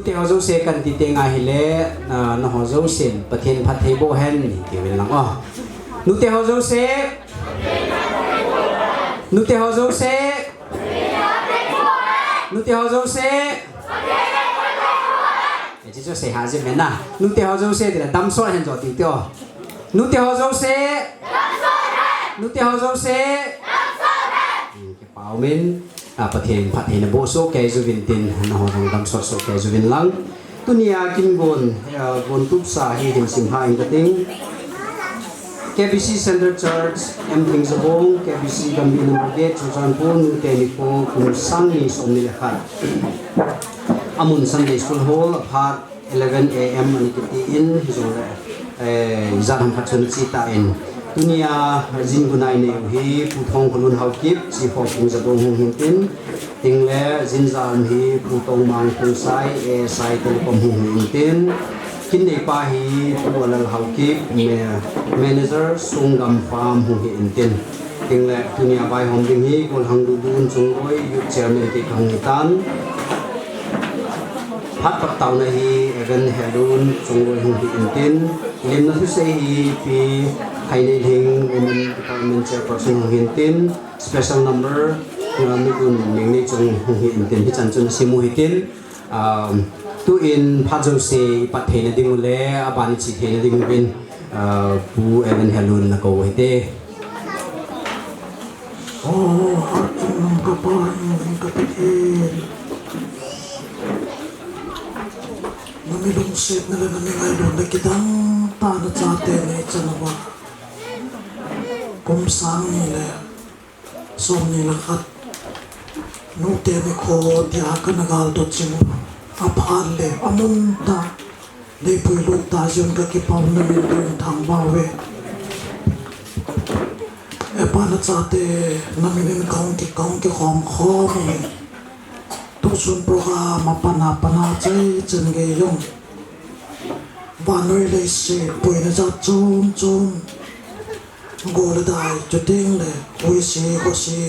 te ho zo se kan ti te nga hi le na ho zo sen pathen phat thei bo hen ni ti wen lang nu te ho zo se nu te ho zo se nu te ho zo se chỉ cho sẽ hạ diện na nu te ho zo se thì là đâm soi hen rồi tiếng tiêu nu te ho zo se nu te ho zo se cái bảo mìnhประเทศพัฒนาโบโซแกจูวินตินนะฮะดำสดแกจูวินลังตุนียกินบนทุบสาเหตุสิมหาอินติง KBC Center Church เอ็มทิงสบง KBC กัมบีนัมเดชจุจันพูนเตนิโกคุมสังนิสอมนิเลขัดอามุนซันเดย์สคูลฮอลล์พาร์ท 11 AM อันนี้ติอินฮิโซเลจันทร์พัชนจิตาอินตุนียจินกุนายเนวฮีผู้ทองคนลุนฮาวกิบสีฟอกคุงจะโดนหงหินตินติงเล่จินจานฮีผู้ทองมังคุงไซไซเทเลคอมหงหินตินคินเดปาฮีผู้ลัลฮาวกิบแมเนเจอร์ซุงกัมฟาร์มหงหินตินติงเล่ตุนียไปหอมดิงฮีกุลฮังดูดุนจงโอยยุดเชลเมติคังหิตันพัดปักเต่าในฮีเอเวนเฮลูนจงโอยหงหินตินเล่มนั้นทุเซฮีปีไฮเนทิงเอ็มDepartment Chairperson หงหินติน Special Number เราไม่กุนหนึ่งในจงหงหินตินที่จันจุนซิมูหิตินตัวอินพัดโจเซปัดเทนดิ่งเล่อบานิชิเทนดิ่งเป็นผู้เอเวนเฮลูนนักโอหิเตโอ้ฮัตจุนกับปานกับเทนมันไม่ลงเสพนั่นเลยมันไม่ไงโดนได้กี่ดังตาหน้าจ่าเตนในจันทร์ว่ากุมสังนี่แหละส่งนี่แหละครับนูเตมิโคที่อากันนักเอาตัวจริงอาพาเลอามุนตาได้พูดลูกตาจนกับกิปาวนั้นเดินทางบ่าวเวเอปานาจ่าเตนั่นเป็นกองที่ของคอมีทุกส่วนโปรแกรมปนาใจจนเกยงบ้านน้อยเลยเสียป่วยนะจ๊ะจนกูเลยได้จุดเด้งเลยวิเศษก็เสีย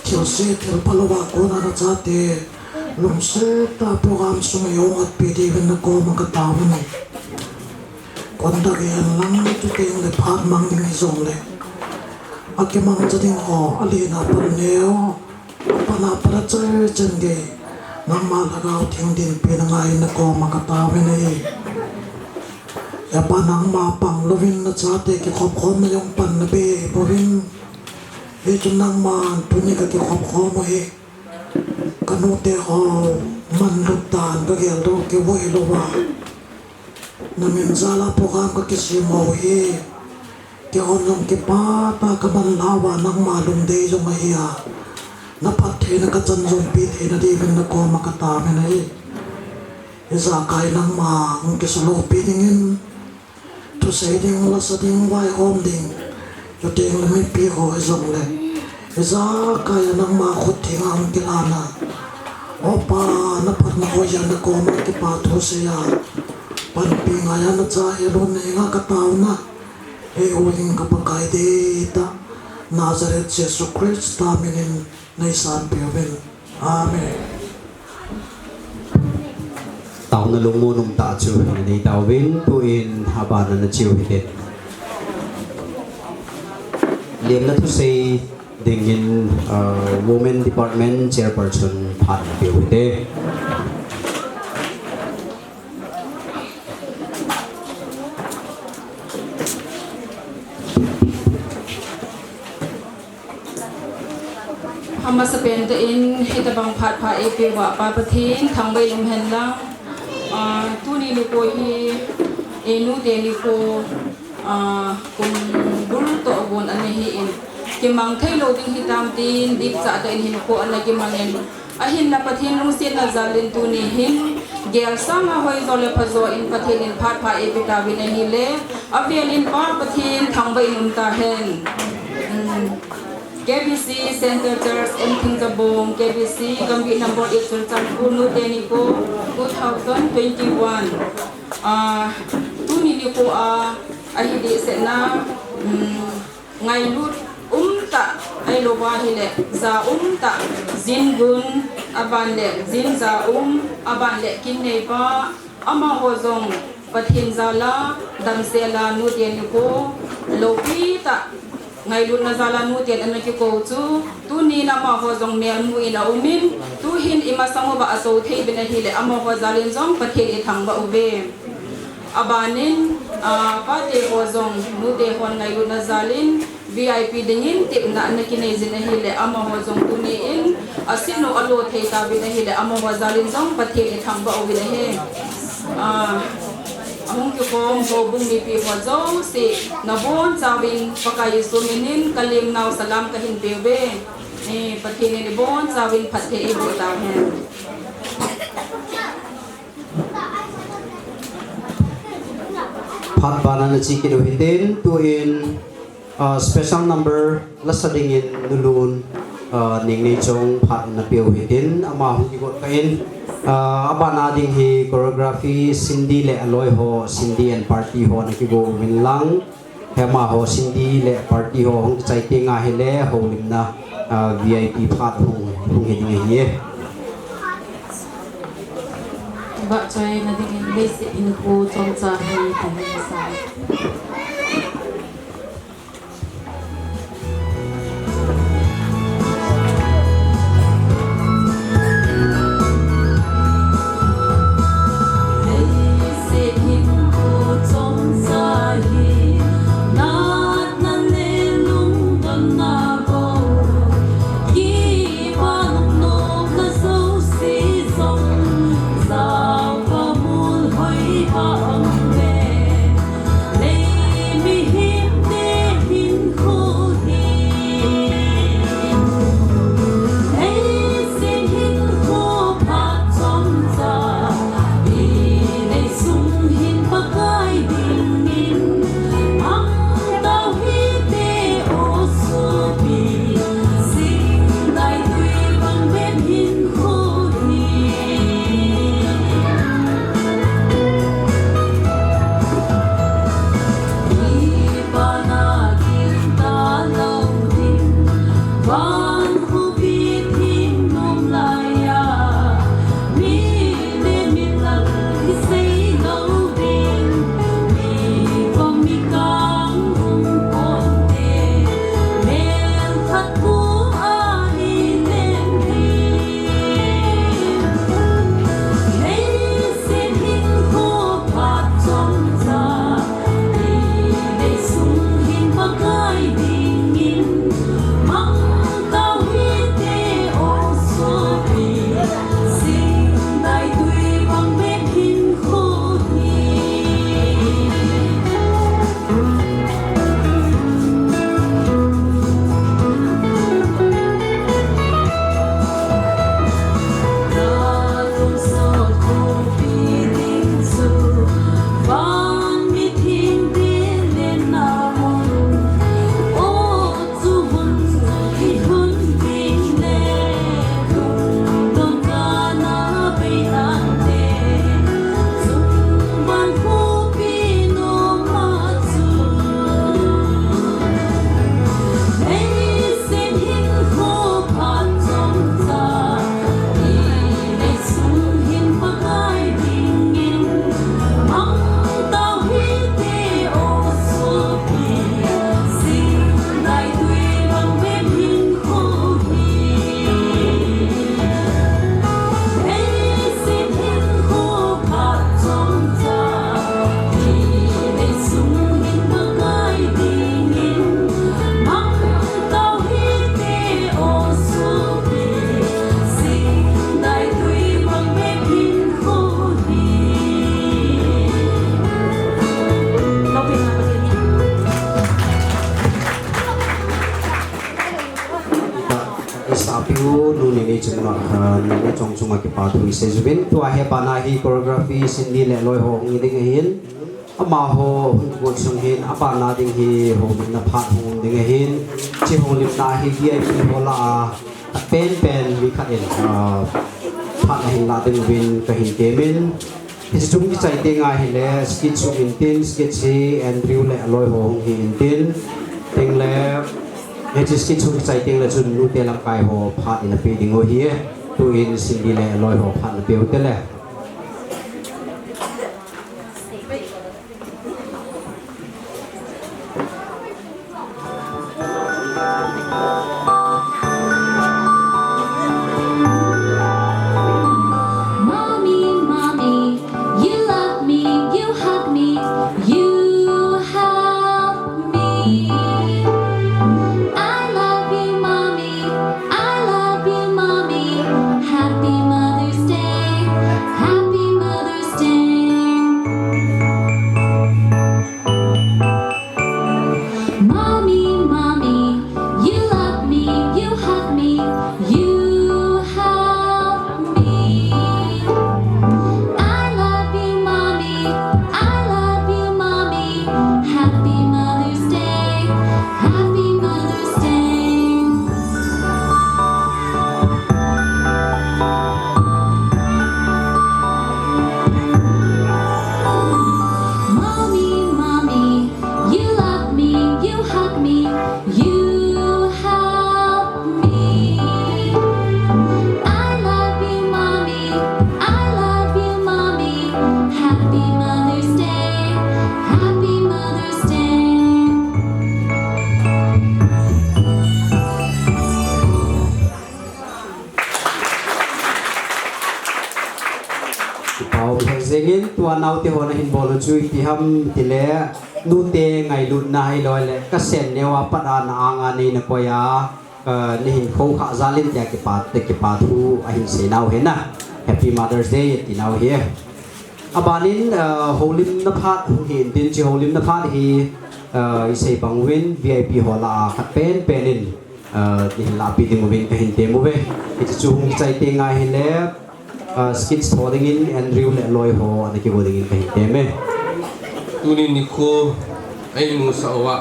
เที่ยวเสียเที่ยวพลวะกูน่าจะเตะลงเสียตาโปรแกรมสมัยองค์ปีดีเป็นนักโกมันก็ตามมันคนตะเกียนลังจุดเด้งเลยพาดมังดิ้งส่งเลยอาเกมังจะดิ้งห่ออลีนาปนเนียวปนาประเจจันเกยนังมาละกาวทิ้งดินเป็นไงนักโกมันก็ตามมันอย่าปานังมาปังลวินนะจ๊ะเด็กขอบคอมายงปันนะเบ้บวินเอจนังมาตุนี่ก็ขอบคอมาเฮกันโนเตหอมันลุตานก็เกี่ยวโลกเวโลวานามินซาลาโปรแกรมก็กิสิโมเฮเกี่ยวลงเป้ากับมันลาวานังมาลุงเดยจงมาเฮียนับพัดเทนก็จันจงปีเทนดีเป็นนักโกมากตาไม่ได้เอซากายนังมาอุกิสโลปีดิ่งทุเสดิ่งละสดิ่งไว้หอมดิ่งอยู่ดิ่งละไม่ปีหอยจงเลยเอซากายนังมาขุดทิ้งอังกิลานะโอปานับพัดนักหอยนักโกมากิปาทุเสียปันปีงายนัจใจรุนเองก็ตาวนะเอโอลิงกับปากายเดตานาซาเรตเยซูคริสต์ตามินินในสารเปียเป็นอาเมนตาวนั่งลงมือนุ่มตาจูในตาววินตัวอินฮาบานันจิวฮิตเลี้ยงนัทุเซดิ่งอินWomen Department Chairperson ผ่านเปียวฮิตทำมาสเปนตัวเองให้ตะบังพัดพาเอเปวะปาปะทินทางใบลมเห็นลังตู้นี้ลิโกฮีเอนูเดลิโกกุมบุลโตอบนอันนี้เองเกี่ยมังไทยโลดิ้งฮิตามตีนดิบจ่าตัวเองเห็นโกอันนี้เกี่ยมังเองหินนับปะทินลงเสียนนาซาลินตู้นี้หินเกลซังอาหอยโซเลพะโซอินปะทินพัดพาเอเปตาวินฮิเลอเวียนินปาปะทินทางใบลมตาเห็นKBC Center Church in Kingsabong, KBC Gambit number 8 Sultan Punu Denipo 2021. Tu ni ko ahidi sena ngay lut ta ay loba hile za ta zingun aban le zin za aban le kin nei pa ama ho zong pathin zala dam sela nu tian ko lopi ta ngai lu na zala nu tian an ki ko chu tu ni na ma ho zong ne mu ina umin tu hin ima sango ba aso thei bin hi le ama ho zalin zong pathin i thang ba uve abanin pa te ho zong nu te hon ngai lu na zalin VIP dingin tip na kinai zin hi le ama ho zong tu ni in asino alo thei ta bin hi le ama ho zalin zong pathin i thang ba uve he Among kong bong mi pi ho zo si nabon chawin pakai suminin kalim naw salam kahin bebe ni pathin ni bon chawin phathe i bo ta he Phat banana chicken hitin tu in special number lasading in nulun ning ni chong phat na piu hitin ama hu ki got kain abana ding hi choreography Cindy le aloi ho Cindy and party ho na ki go win lang hema ho Cindy le party ho hong chai te nga hi le ho lim na VIP phat hong hi ding hi ba chai na ding in basic in ko chong cha hi ta hi sa chungma ki pa thui se jubin tu a he pana hi choreography Cindy le loi ho ngi ding hin ama ho go chung hin apa na ding hi ho na phat ho ding hin chi ho lim na hi VIP ho la pen vi khat en phat na hin la ding win ka hin kemin hi chung ki chai te nga hi le skit chung in tin skit chi Andrew le loi ho hi in tin ting le he chi skit chung ki chai te le chun nu te lam kai ho phat in a pe ding ho hi tu in sin đi lẹ lôi hồ phan biểu thế lẹ Mommy, mommy, you love me, you hug me, you help me. I love you, mommy, I love you, mommy. Happy Mother's Day, happy Mother's Day. Mommy, mommy, you love me, you hug me, you help me. I love you, mommy, I love you, mommy. Happy Mother's Day, happy Mother's Day. Mommy, mommy, you love me, you hug me, you help me. I love you, mommy, I love you, mommy. Happy Mother's Day, happy Mother's Day. bảo thằng zengin tua nau te hona hin bol chui ti ham ti le nu te ngai lut na hai loi le ka sen ne wa pa da na anga nei na ko ya ni hin kho kha zalin te ke pa thu a hin se nau he na happy mother's day ti nau he abanin holim na phat hin tin chi holim na phat hi isei bangwin vip hola khat pen penin ni la pi ding win ka hin te mo ve ti chu hung chai te ngai hi le skits holding in Andrew le loi ho ani ki holding in kahi teme tunin niku ai mu sawa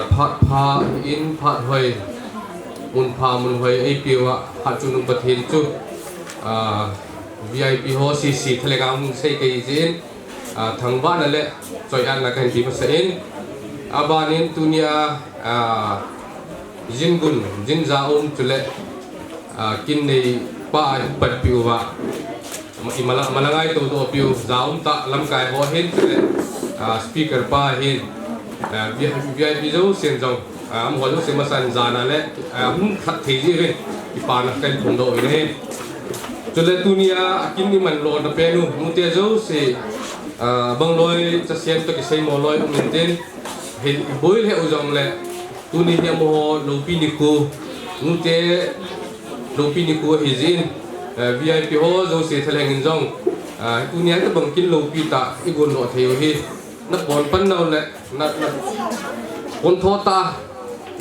phat pha in phat hoi mun hoi ai piwa phat chu nung pathin chu VIP ho CC thalega mun sei kai jin thangwa na le choi an na kan ti pa sein abanin tunia jingun jinja chule kin nei pa pat piwa malangai to piu zaum ta lam kai ho hin speaker pa hin VIP zo sen zo am ho zo se masan jana le hum khat thi ji rin ipa na kan khong do ne chule tunia akin ni man lo na pe nu mu te zo se bang loi cha sian to ki sei mo loi min ten hin boil he uzong le tuni he mo lo pi ni ku mu te lopi ni ko hizin VIP ho zo se thaleng in jong tunia ta bang kin lopi ta igon no theu hi na pon pan nau le na pon tho ta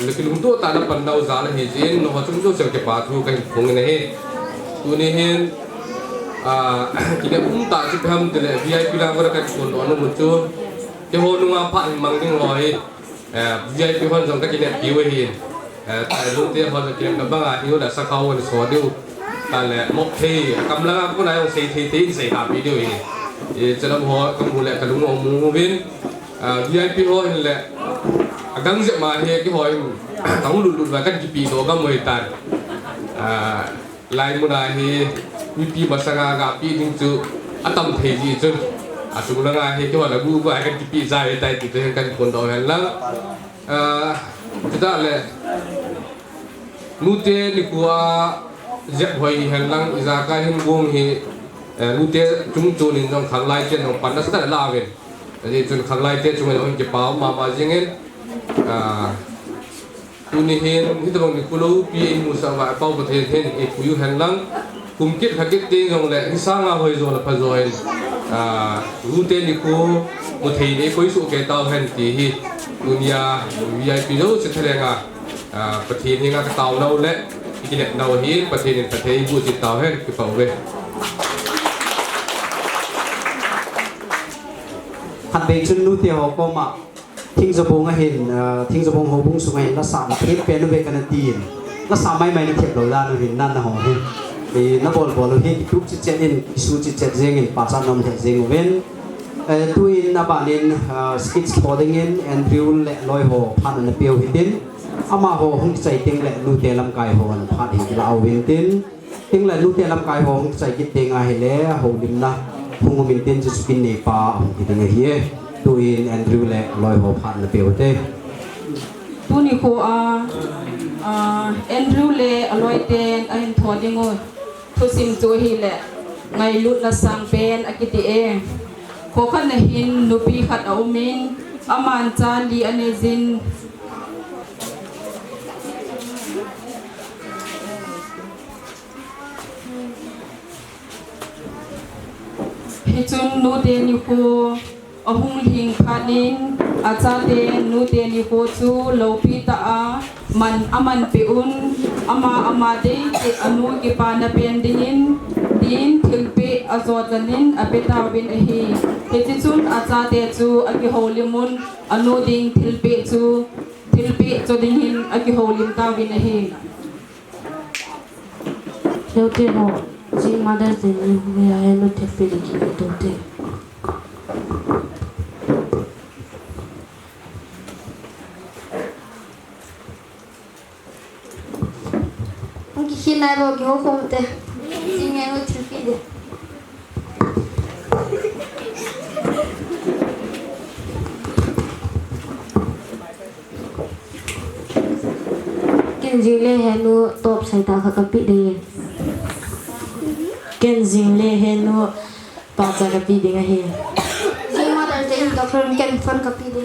lekin lung to ta na pan nau za la hizin no chung zo se ke pa thu kan khong ne he tuni hin kine ta chi pham de le VIP la ko ka kon no mu chu ke ho nu nga pha mang ding loi VIP hon jong ka kine piwe hi tại lúc tiên họจะเตรียมกับบ้านที่เขาได้สักเขาวันสอดิวแต่แหละมกเทกำลังก็นายองเสียทีเสียหาวิดีโออีจะรับหัวกำมูแหละกระลุงองมูวินVIP หัวเห็นแหละกังเสียมาเฮกี่หัวต้องหลุดไว้กันกี่ปีตัวก็มวยตันลายมุนาเฮมีปีมาสังกาปีนึงจูอัตตมเทจีจูสุนังเฮกี่หัวละกูก็ให้กันกี่ปีใจแต่ติดกันคนต่อเห็นแล้วkita le nute ni kuwa zep hoi hen lang izaka hin gong hi nute chung chun in jong khang lai chen hong pan na sta la ven ani chun khang lai te chung on ke pau ma jingen tu ni hen hi ta bang ni kulo pi in mu sa wa pau pa the hen e ku yu hen lang kum kit khakit te jong le hi sa nga hoi zo la pa zo hen nute ni ku mu thei ni koi su ke taw hen ti hi dunia VIP zo se thalenga pathin hinga ka taw no le ikile no hi pathin pathe bu chi taw he ki pau ve han be chun nu te ho ko ma thing zo bong a hin thing zo bong ho bung su ngai la sam thep pe no ve kan tin la sam mai mai ni thep lo la no hin nan na ho hin e na bol hi ki tup chi chen in su chi chen zeng in pa chan nom the zeng ven tu in abanin skits holding in Andrew le loi ho phan na piu hitin ama ho hung chai ting le nu te lam kai ho an phan hi la win tin tiếng là nút tiền làm cái hong sai kít tiếng ai lẽ hậu lim na hung mình tiền just pin này pa hong kít tiếng hi tuin Andrew lệ loi hộp hạt là biểu thế tu ni ko Andrew le aloi ten a hin thodi ngoi thu sim chu hi le ngai lut na sang pen akiti e ko khan na hin nupi khat a umin aman cha li anezin hi chun nu te ni ko ahung hing phanin acha te nu te ni ko chu lo pi ta a man aman pe un ama de ke anu ki pa na pen dingin din thilpe azotanin apeta win a hi he chun acha te chu aki holimun anu ding thilpe chu dingin aki holim ta win a hi Leo te ho ji Mother's Day ni me a hello te pe de ki to te Ang kikinaro gi ho komte. Singa no tripide. ken jing le hello top sai ta kha ka pi de ken jing le hello pa cha ka pi de nga he Sing Mother's Day to from ken fun kapide.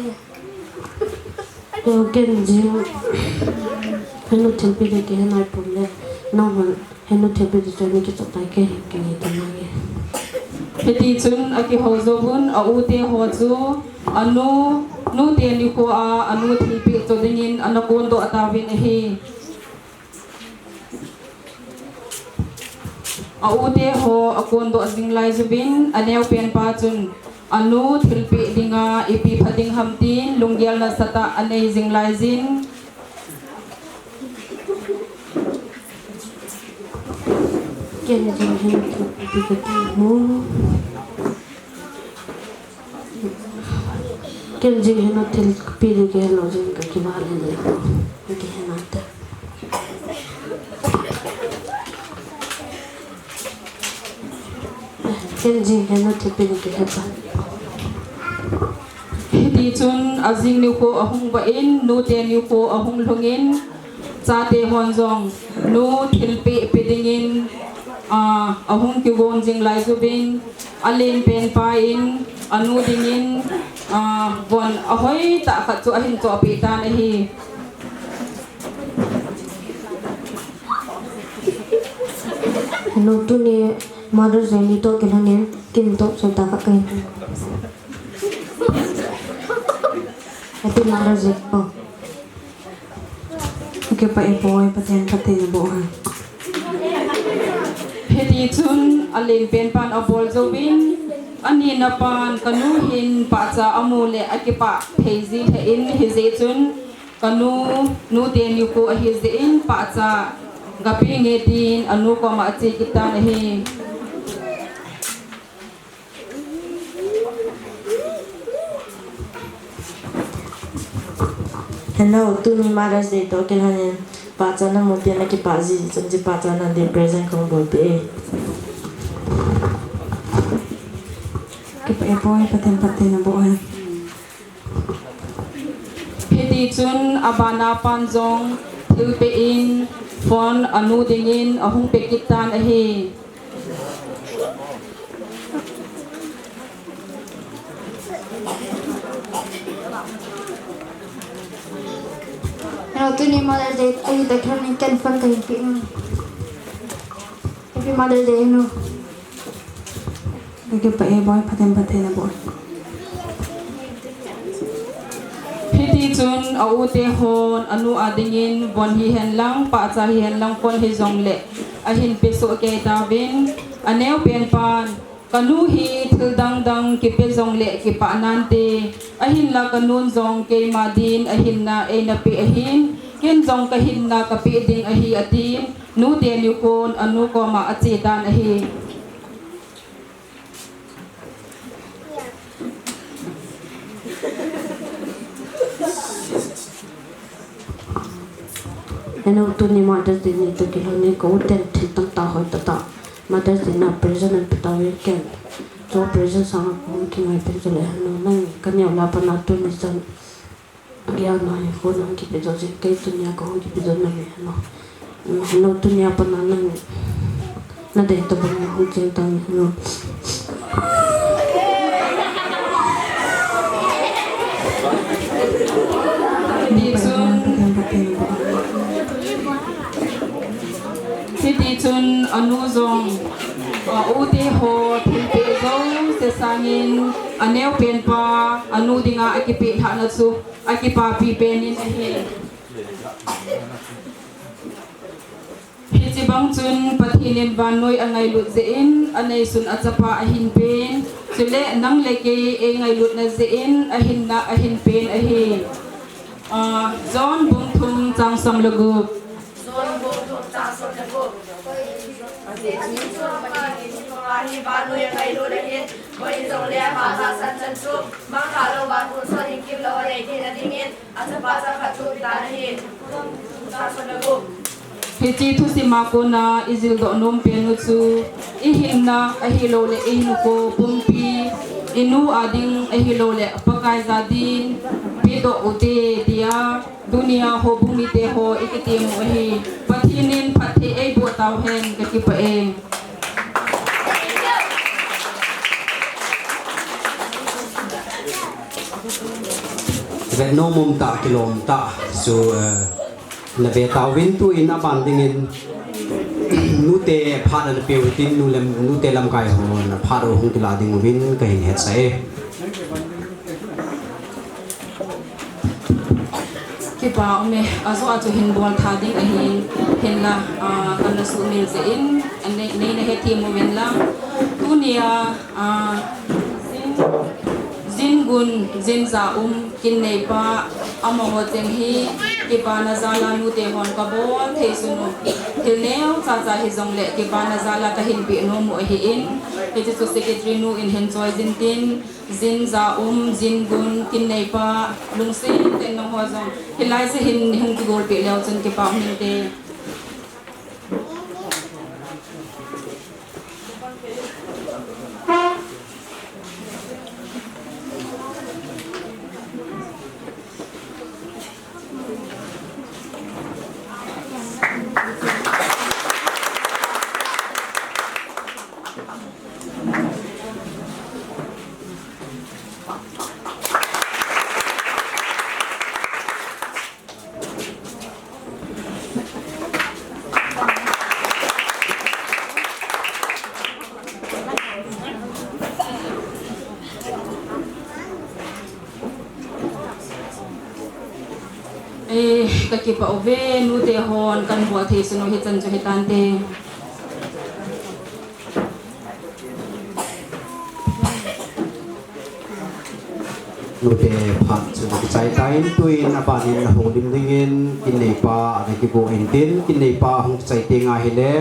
Leo ken jing hello te pe de ke na pu le no man hello te pe de cha ni ki chok tai ke ke ni ta ma ge he ti chun aki ho zo bun a u te ho chu anu nu te ni ko a anu thilpe chu dingin anakon do atawin a hi a u te ho akon do asing lai zubin aneu pen pa chun anu thilpe dinga ipi phading hamtin lungyal na sata anei jing lai jin ken jing hello te pe de ke mo ken jing hello te pi de ke hello jing ka ki ba le de ke na ta ken jing hello te pe de ke ha ti chun azing ni ko ahung ba in nu te ni ko ahung lungin cha te hon zong nu thilpe pedingin ahung ki gon jing lai zubin alen pen pa in anu dingin bon ahoi ta khat chu ahin cho pi ta na hi hello tu ni Mother's Day ni to ke na ne kin to sai ta ka kai Happy Mother's Day po Okay pa ipoy paten paten bo ha. he ti chun alen pen pan abol zobin ani na pan kanu hin pa cha amule akipa phezi the in he je chun kanu nu te ni ko a he je in pa cha gapi nge tin anu ko ma che kita na hi hello tu ni Mother's Day to ke na ne pa cha na mo te na ki pa ji chun ji pa cha na de present kong bo pe Okay pa ipoy paten bo ha. he ti chun abana pan zong thilpe in phone anu dingin ahung pe kitan a hi Hello to ni Mother's Day. Ay to from ken fun kapide. Happy Mother's Day no. Okay pa ipoy paten bo. he ti chun a u te hon anu adingin bon hi hen lang pa cha hi hen lang kon hi zong le a hin pe so ke ta vin aneu pen pan kanu hi thil dang dang ki pe zong le ki pa nan te a hin la kanun zong ke ma din a hin na e na pe a hin ken zong ka hin na ka pe ding a hi atin nu te ni kon anu ko ma a che dan a hi Heno tu ni Mother's Day ni tu kilo ni ko ten thi tang ta hoi ta Mother's Day na present and pita weekend so present sang ko ki ngai pe so le no nang kan ya la pa na tu ni san ya na ko nang ki pe so je ke tu ni ko ki pe so na me no no tu ni pa na nang na de to ba ni hu je ta ni no Thì chun anu zong ute ho thilpe zo se sangin aneu pen pa anu dinga akipi thana chu akipa pi penin ahi hi bang chun pathinin van noi angai lut zein anei sun achapa ahin pen chule nang leke e ngai lut na zein ahin na ahin pen ahi zon bung thum chang sam lagup Hiji tu si makona izil do nom pianu chu ihinna ahilo le inu ko pumpi inu ading ahilo le pakai zadin pido ute dia dunia ho bumi te ho ikiti mo hi pathinin phathi ei bo taw hen ka ki pa eng Ve no mum ta kilom ta so na be ta win tu in abandingin nu te pha na pe tin nu te lam kai ho na pha ro hung kila ding win ka hin het sai ki pa me azo atu hin bol tha ding ahin hen la kan su mil ze in ane nei na heti mo wen la dunia zin gun zin za kin nei pa amo ho cheng hi ki pa na zala nu te hon ka bol the sunu til neu cha cha hi zong le ki pa na zala ka hin bi no mo hi in he chu secretary nu in hen choi zin tin zin za zin gun kin nei pa lung sin ten no ho zong hi lai se hin hung ki gol pe leo chen ki pa min te ki pa ove nu te hon kan bo the sunu hi chan chu hi tan te nu te phat chu ki chai tain tuin abanin na ho dim dingin kin nei pa na ki bo in tin kin nei pa hung chai te nga hi le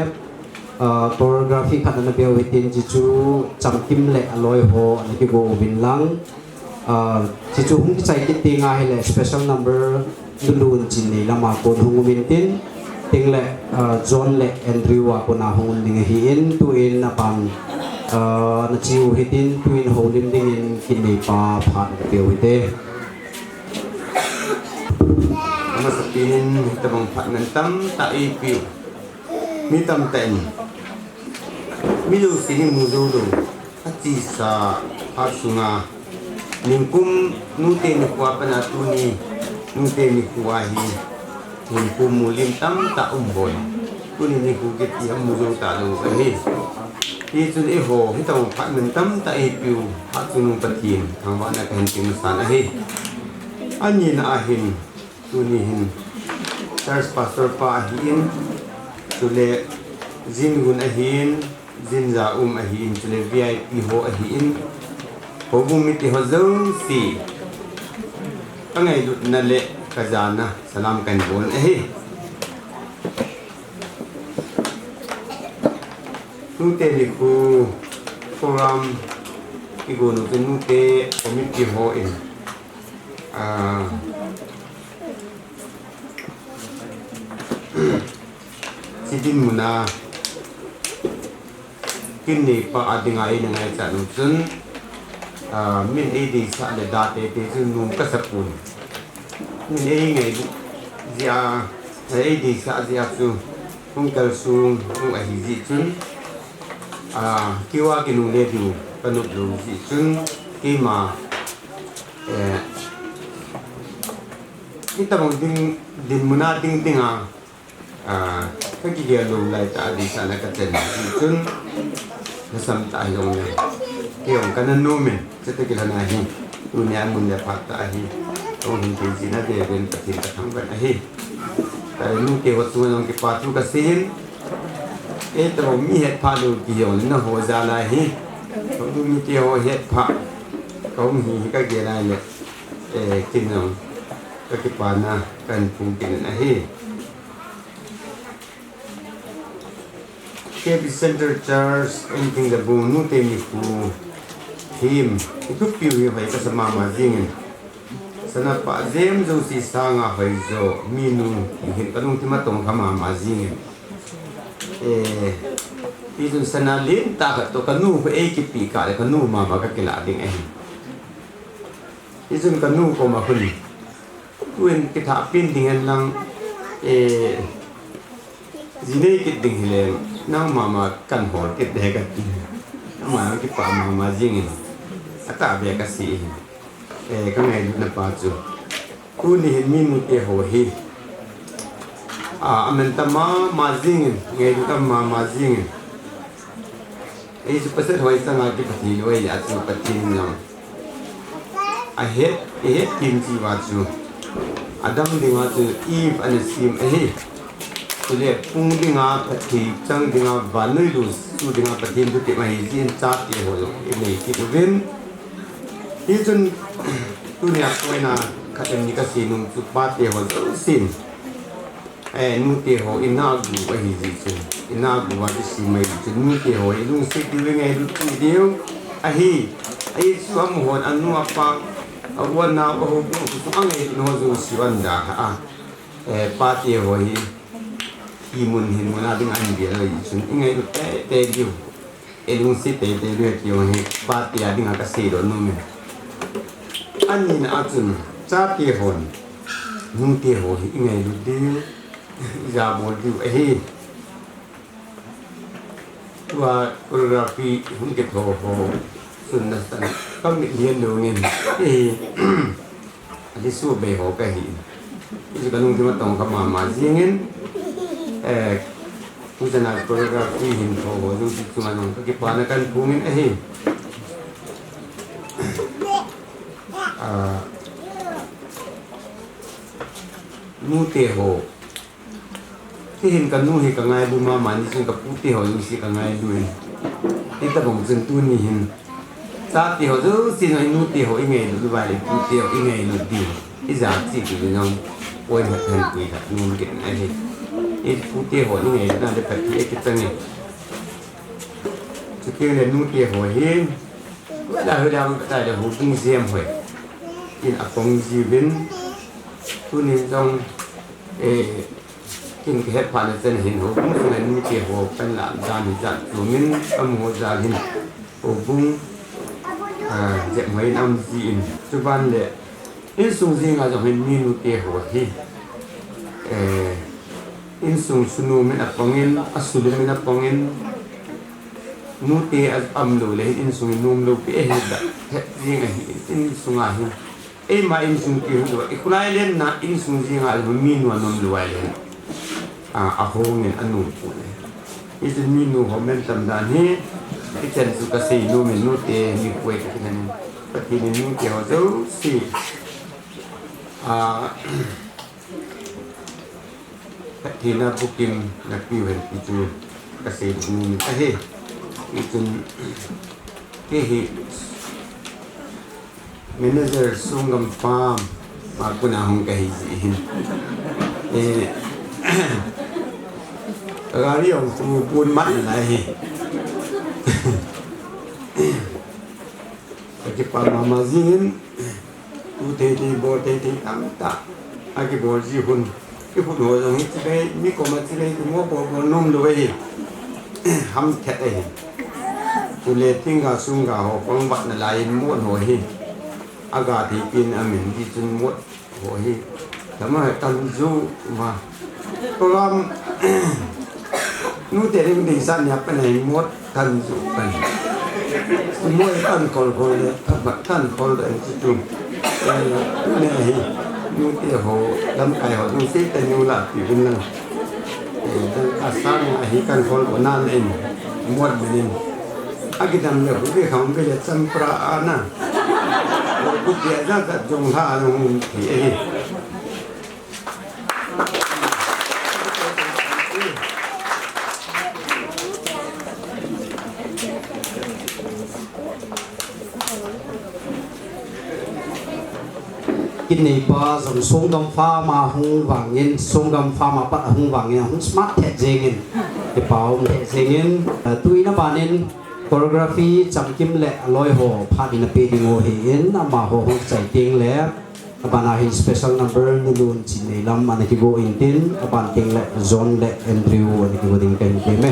choreography khat na be witin ji chu chamkim le aloi ho na ki bo win lang ji chu hung chai ki te nga hi le special number lun chin nei lama kon hungumin tin ting le John le Andrew wa ko na hungun ding hi in tu in apan na chiu hitin tu in holim ding in kin nei pa phat pe wite ama sakin tabang phat nan tam ta i piu mi tam ten mi lu sini muzu do ati sa hasunga ningkum nu te ni kwa pana tu ni nute ni kuwahi hin pumulim tam ta umbon kunin ni kugit yang muzo ta lo kani ti chun e ho hi taw phat min tam ta e piu ha chun patin thang wa na kan tin san a hi ani na ahin tuni hin church pastor pa hin tule zin gun ahin zin za ahin tule VIP ho ahin ho bumi ti ho zong si Pangai na le kazana salam kan bon nute ni ku forum igono te nute committee ho in sidin muna kini pa ading ay na ngay sa nutsun min edi sa le date te sun nung kasapun min ngay zia edi sa zia su kung kalsung kung ahizi sun kiwa kinu ledu kanut lu si sun kima kita mau din muna ding kagigalo lai ta di sana katen sun nasam ta yung niya kiyong kanan numen sa tikilanahin unya mun ya pakta ahi o hindi sina de ben patin ka thangban ahi tayo nung kiwat sumanong kipatu kasihin ito mi het palu kiyon na ho zalahi kung mi kiyo het pa kung hi kagilala kinong kakipana kan pungkin ahi Kepi Center Church anything the bunu temi ku him itu piu hai ka sama mazing sana pa zem zo si sanga hai zo minu hin kanung ti matong kama mazing itu sana lin ta ka to kanu ko e ki pi ka kanu ma ba ka kila ding itu kanu ko ma huli tuin kita pin dengan lang zinay kit ding hileng nang mama kan hol kit dega kin nang mama ki pa mama jingin ata be ka si ka ngai na pa chu ku ni hin min ke ho hi amen tama ma jingin ngai ka mama jingin su pasat hoi sang ki pati oi ya chu pati nyam a het kim ji wa chu adam dinga chu eve and sim Kuliah pung dengan peti, cang dengan banui lus, tu dengan peti itu tidak mahizin cat dia holo. Ini kita win. Izin tu ni aku ina kata ni kasi nung cepat dia holo sin. Nu dia holo inagu mahizin, inagu wajib si mahizin. Nu dia holo ilung sik diwing itu dia. Ahi suam holo anu apa awan na bahu tu angai tu holo siwan dah. Pati holo imun hin muna ding an dia lai sun ingai te diu elung si te le diu he pa ti ading ka se do no me ani na atun cha ti hon nu ti ho ingai lu diu ja bol diu he tua koreografi hun ke tho ho sun na san kam mi lien do ngin ali su be ho ka hi isu kanung ti ma tong ka ma jingin Usana koreografi hin ho jo si tumanong kagipanakan pungin nute ho tihin kanu hi kangai bu ma mani sun kaputi ho ju si kangai duin ita bong sun tu ni hin sa ti ho jo si no nute ho ingai du ba le puti ho ingai no di iza ti ki no oi ha than kui ha nun kin puti ho ni ngai na de pati kita ni Çünkü ne nuti ho hin la ho dang ta de ho king siam hoi in apong ji bin tu ni dong king ke pa na sen hin ho bung ne nuti ho pan la dan ni za tu min am ho za hin ho bung je mai nam ji in tu ban le in sung ji nga jo hin ni nuti ho hi in sung sunu min apongin asul min apongin nuti as amlo le in sung num lo pe da jinga in sunga hi ma in sung ki do ikulai len na in sung jinga al min wa nom lo ai len a hong en anu pu ne is min no homen tam dan hi iten su ka sei no min nuti ni kwe ki nan pati ni nuti ho zo si pati na bukim na piwen itu ka sei ni itu kehi manager sungam farm aku na hong kahi hin gari ông tu buôn mắt này cái pa mama zin tu te te bo te te tam ta aki bo ji hun cái phụ nữ rồi thì cái mi có mà thì cái mua bộ nôm rồi vậy hâm thẹt ấy tôi lấy tiếng gà sung gà họ quăng bận là lại mua hồi hi aga thì pin amin đi chân mua hồi hi thế mà tan du mà tôi làm nút tiền mình đi săn nhập cái này mua tan du cái mua tan còn đấy tan còn đấy chung này nút tiền họ làm cái họ nút tiền tên nút là bị vinh năng asal ahi kan kol onan in muat benin agidam le bu kham be le champra ana bu dia ja ka jong ha nong thi e kini pa zam song dam fa ma hung wangin song dam fa ma pat hung wangin hung smart the jengin ke pau the jengin tuina banin choreography chamkim le loi ho phadina pe dingo hin ama ho hung chai ting le abana hi special number nulun chinei lam anaki go intin aban ting le zone le Andrew anaki go ding ken me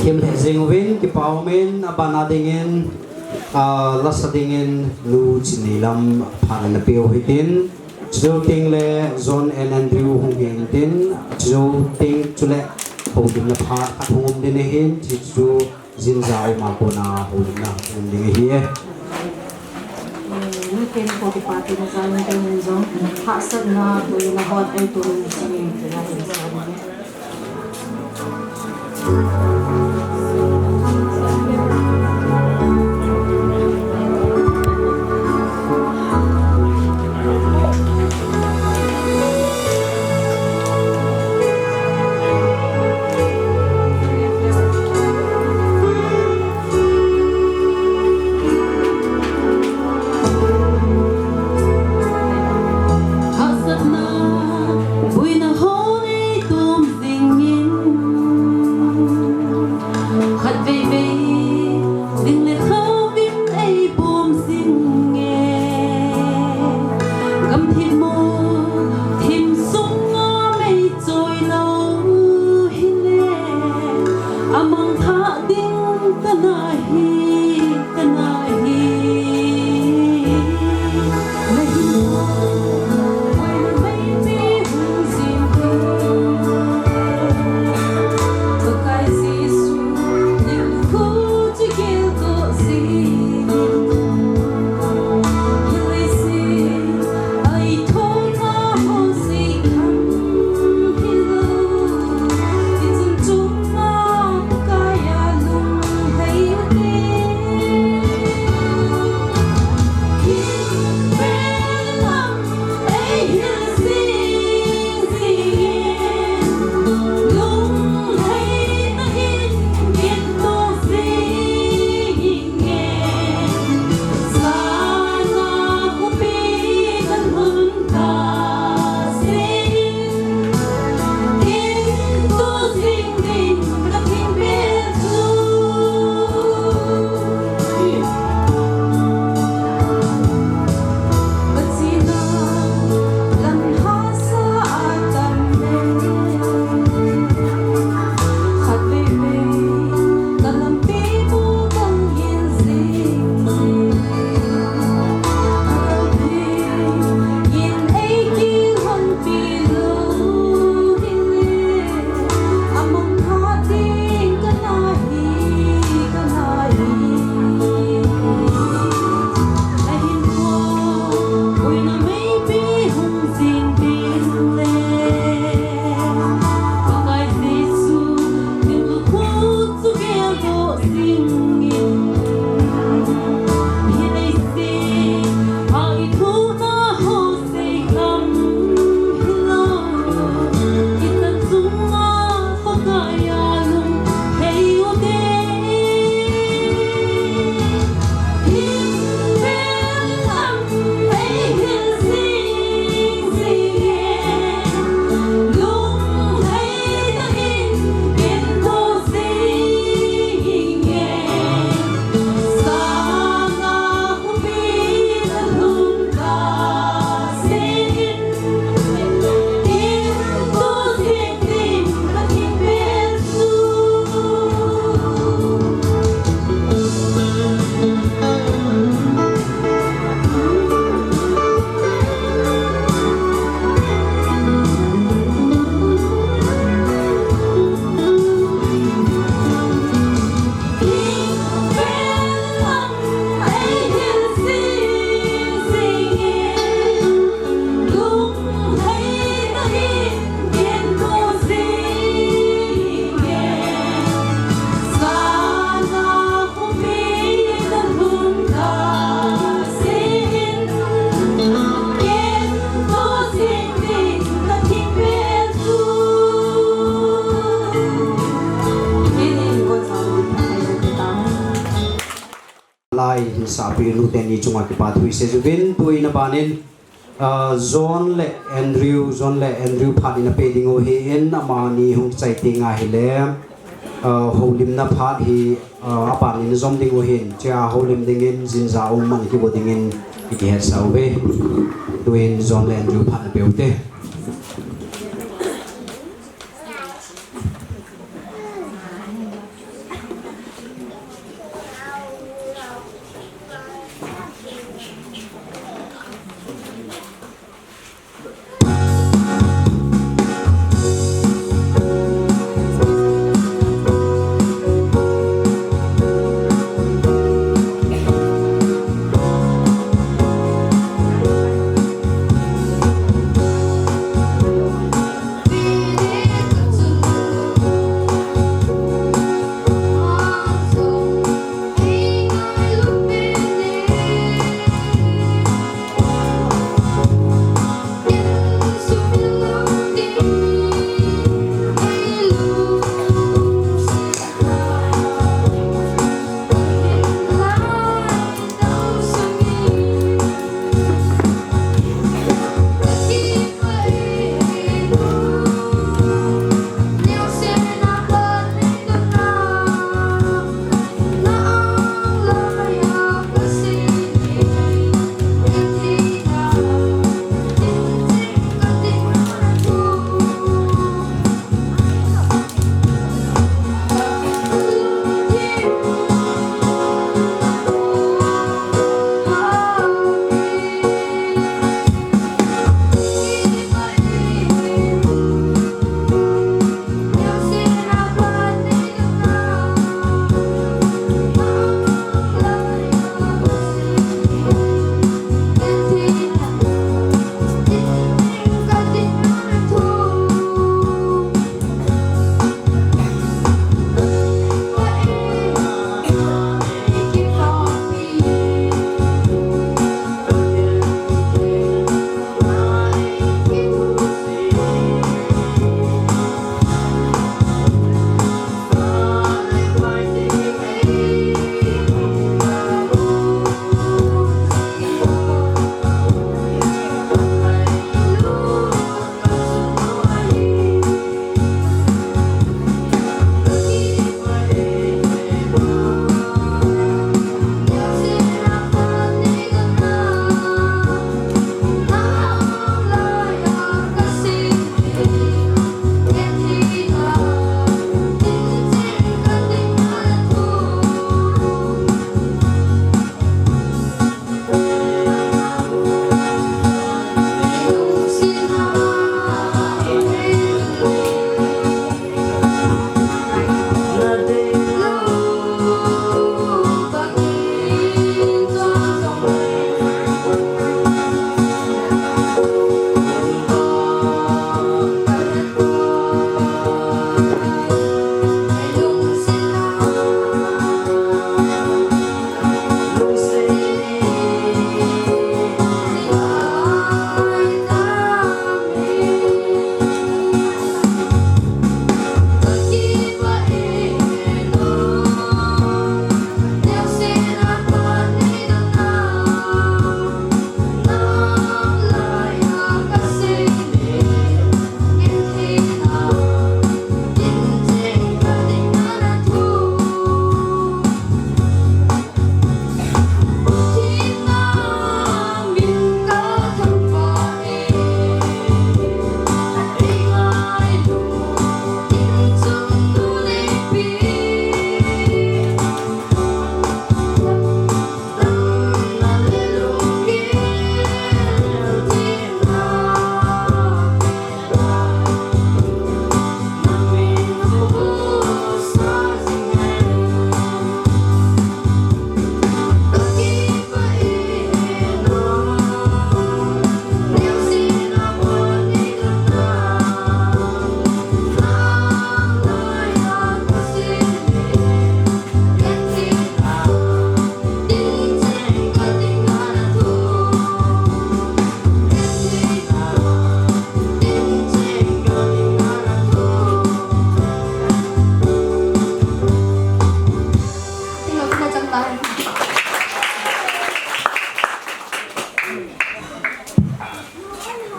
kim the jingwin ki paumen abana dingin lasa dingin nu chinilam phan peo hitin jo ting le zone and Andrew hung tin jo ting chule hung din na pha hung din hin chu jin zai ma ko na hung na hung ding hi Ken ko ti pati na sa na den zo ha sa na do na hot ay to ni singin na sa ni I told api nu ten ni chunga ki pa thui se jubin tuina banin John le Andrew phat in a pe dingo he en amani hung chai tinga hi le holim na phat hi apan in zom dingo hin cha holim dingin jin za man ki bo dingin ki het sau ve tuin John le Andrew phat pe ute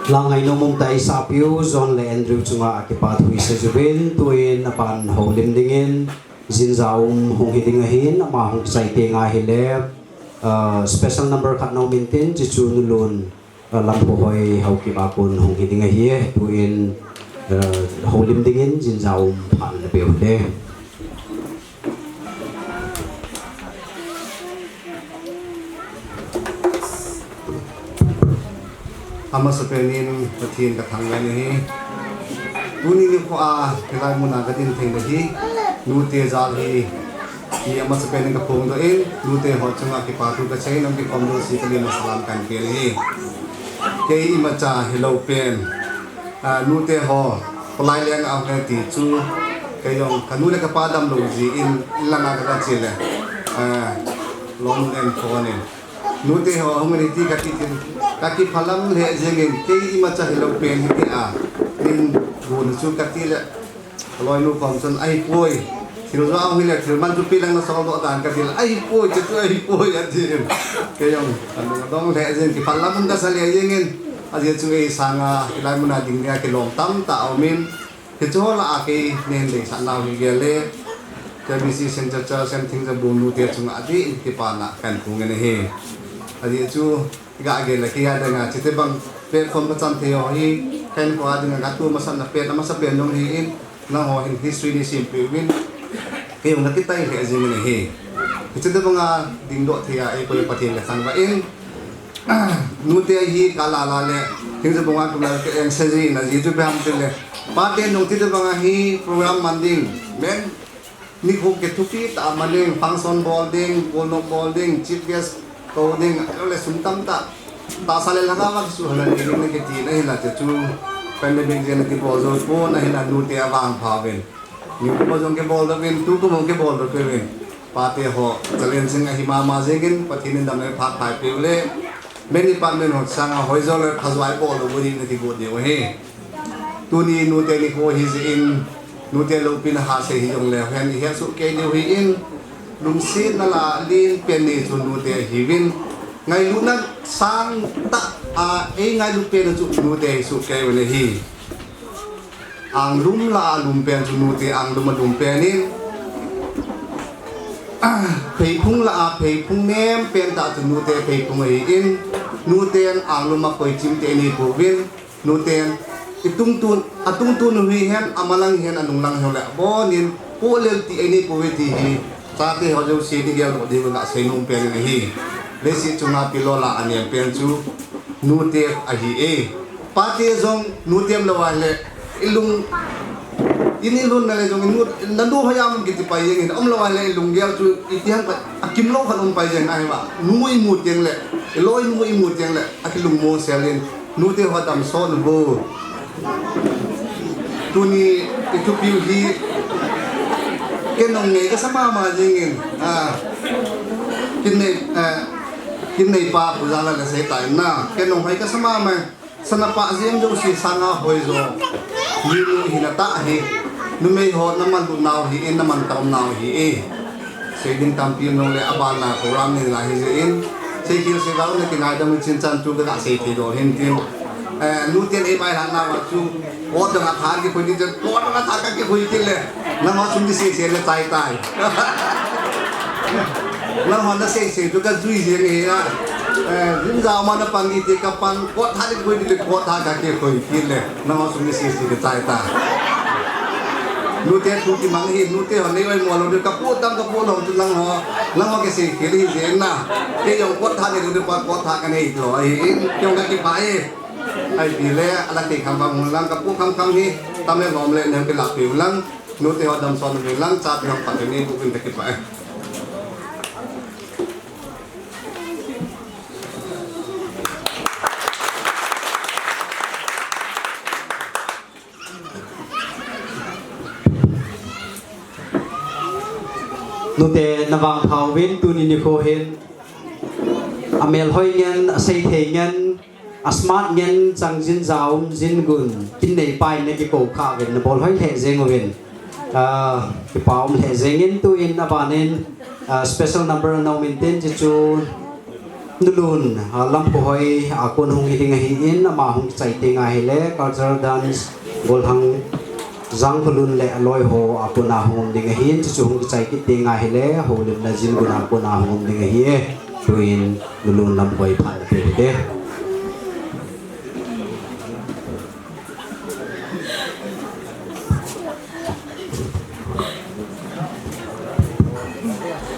lang hay nomong tay sapiu John le Andrew chunga akipat hui sa jubin tuin apan holim dingin zinzaum hong hidingahin ama hong saite nga hile special number kat no mintin jichu nulun lampo hoy hauki bakun hong hidingahi tuin holim dingin zinzaum pan lebih de ama sepenin patin ka thanglan hi tuni ni ko a kelai muna ka tin theng hi nute zal hi ki ama sepenin ka phong do in nute ho chunga ki patu ka chei nam ki komdo si kali na salam kan pe hi ke ima cha hello pen nute ho polai leng a ne ti chu ke yong kanu le ka padam lo ji in langa ka chile lon en phone nute ho hongani ti ka ti kaki phalam le jengin ke ima cha hello pen hi a tin gun chu kati le loi nu kom chon ai poi thil zo ang hile thil man tu pilang na so do dan ka til ai poi chu ai poi a tin ke yong an dong le jeng ki phalam ka sa le jengin a je chu e sanga ilai muna ding ya ke long tam ta omin ke chu la a ke nen le sa na wi ge le ke bisi sen cha cha sen thing za bu nu te chu a di ki pa na kan ku nge ne he a je chu ga ge la ki ya da nga chite bang pe khom ka cham the ho hi ken ko ading ga tu ma san na pe na ma sa pe nong hi in na ho in history ni simple win ke yung nakita hi azing ni hi chite bang ding do the ya e ko pathin la san ba in nu te hi kala la le thing sa bang ku la ke en sa ji na ji tu pe ham te le pa te nong chite bang hi program manding men ni ko ke tu pi ta maning function boarding bono boarding chief guest coding le sumtam ta sale laga ma su halan ni ke ti na hila te chu pandemic je na ki bozo ko na hila nu te awang phaven ni ko bozo ke bol ven tu ko mo ke bol pe ven pa te ho challenge sing hi ma ma jegin pathin dam le phak phai pe le many department ho sanga hoizol khazwai bol bo ni ti bo de he tu ni nu te ni ko hi in nu te lo pin ha se hi jong le hen hi su ke ni hi in lung sin na la lin pen ni chu nu te hi win ngai lu na sang ta e ngai lu pen chu nu te su ke we hi ang lum la lum pen chu nu te ang lum pen in phei phung la phei phung nem pen ta chu nu te phei phung hi in nu ten ang lum ma koi chim te ni ko win nu ten itung tun hui hen amalang hen anung lang hole bo nin po lel ti ani ko we ti hi sa te ho jo si ni gel do di nga se nung pen ni hi le si chunga pilola aniam pen chu nu te a hi e pa te jong nu tem lo wa le ilung ini lun na le jong nu nandu hayam ki ti pai yeng om lo wa le ilung gel chu itihan pa akim lo khan om pai jeng ai wa nui mu teng le loi nui mu teng le akilung mo selin nu te ho dam so no bo tuni itu piu hi kenong ngai ka sama ma jingin kinai pa pujala la sai tai na kenong hai ka sama ma sana pa jeng jo si sanga hoi zo ni hina ta hi nu mei ho naman lu naw hi in naman taw naw hi e sei din tam pi no le abana program ni la hi in sei kil se gaw ne kinai dam chin chan tu ga sei thi do hin tin nu tiên e mai han na wa chu o da nga thar ki phoi ni ko da nga thar ka ki phoi tin le na ma sum di se le tai tai na ma na se tu ka zui je ni ya rin za ma na pang di te ka pan ko thar ki phoi ni ko thar ka ki phoi tin le na ma sum di se le tai tai nu tiên tu ki mang hi nu te ho nei oi mo lo de ka pu tam ka pu lo tu lang ho lang ma ke se ke li je na ke yong ko thar ni du pa ko thar ka nei lo ai yong ka ki pai ai đi lẽ là tiền khám phá hùng lăng các quốc khám hi tam em gom lên cái lạc biểu lăng nô tê hoạt động son biểu lăng cha thì học phát triển nên cũng phải kịp vậy nô tê navang phao win tu ni ni ko hen amel hoi ngen sei the ngen asmat ngen chang jin zaum jin gun tin nei pai ne ki ko kha ven na bol hoi the jeng wen ki paum the jeng in tu in abanin special number no maintain ji chu nulun lam po hoy akon hong hiding hiin ama hong chai tinga hele cultural dance gol hang zang hulun le aloi ho akona hong ding hin chu hong chai ki tinga hele ho lim na jin guna akona hong ding hi tuin nulun lam poi phan pe de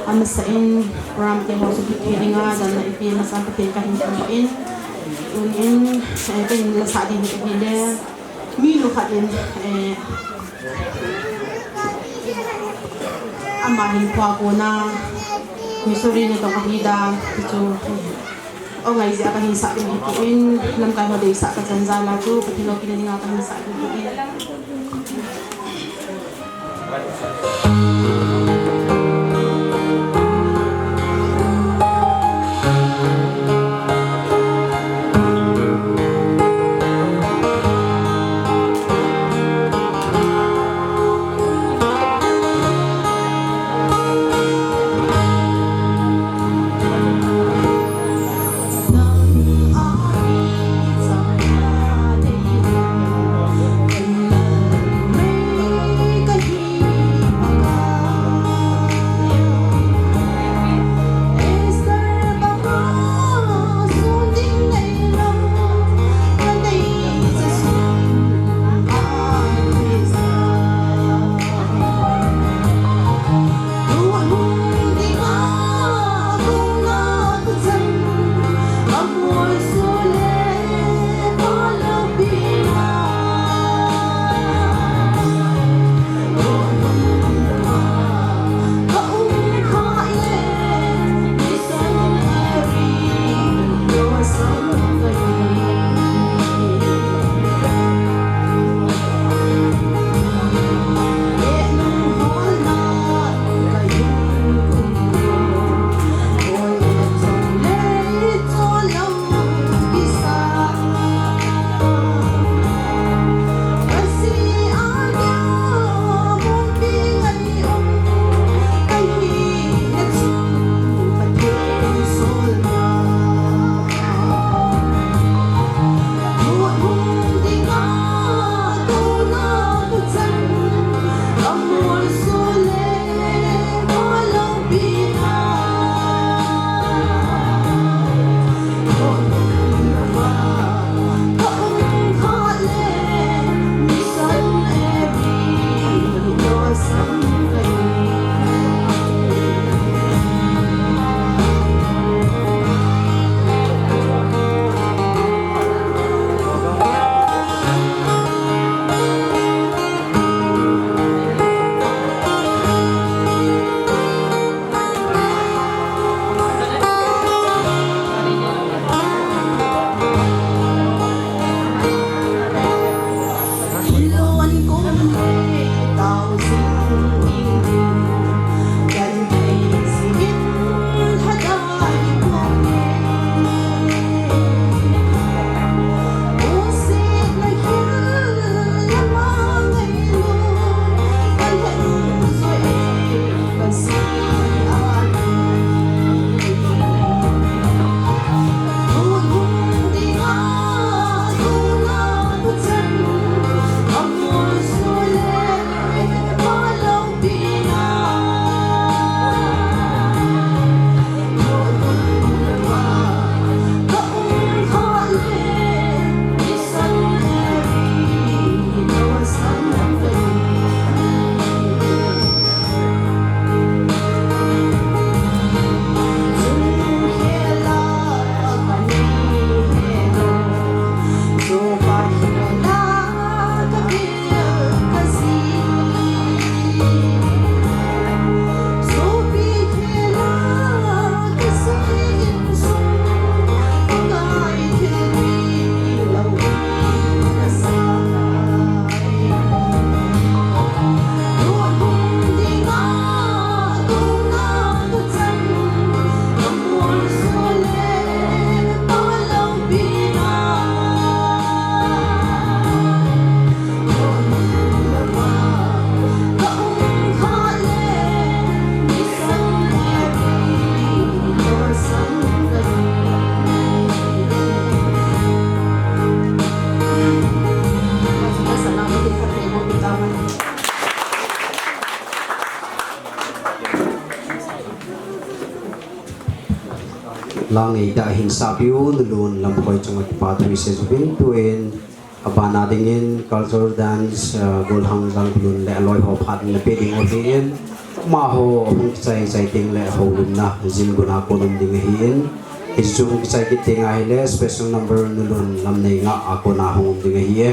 Ang sa in ram te ho sa piling nga dan na ipin sa piling kahin in unin tin la sa din ke hile mi lu khatin amahin kwa ko na misuri ni to kahida chu o ngai zi akahin sa din in lam kai ho de sa ka zanzala chu patilo kin ni nga kahin sa din in Hãy subscribe cho kênh Ghiền Mì Gõ để không bỏ lỡ lang ni da hin sa piu nulun lam khoi chunga ki pa thui se jubin tuin abana dingin cultural dance gol hang jang lun le aloi ho phat na pe ding o hin ma ho hung chai chai ting le ho lum na jin guna ko lum ding hin isung chai ki ting ai le special number nulun lam nei nga ako na hung ding hi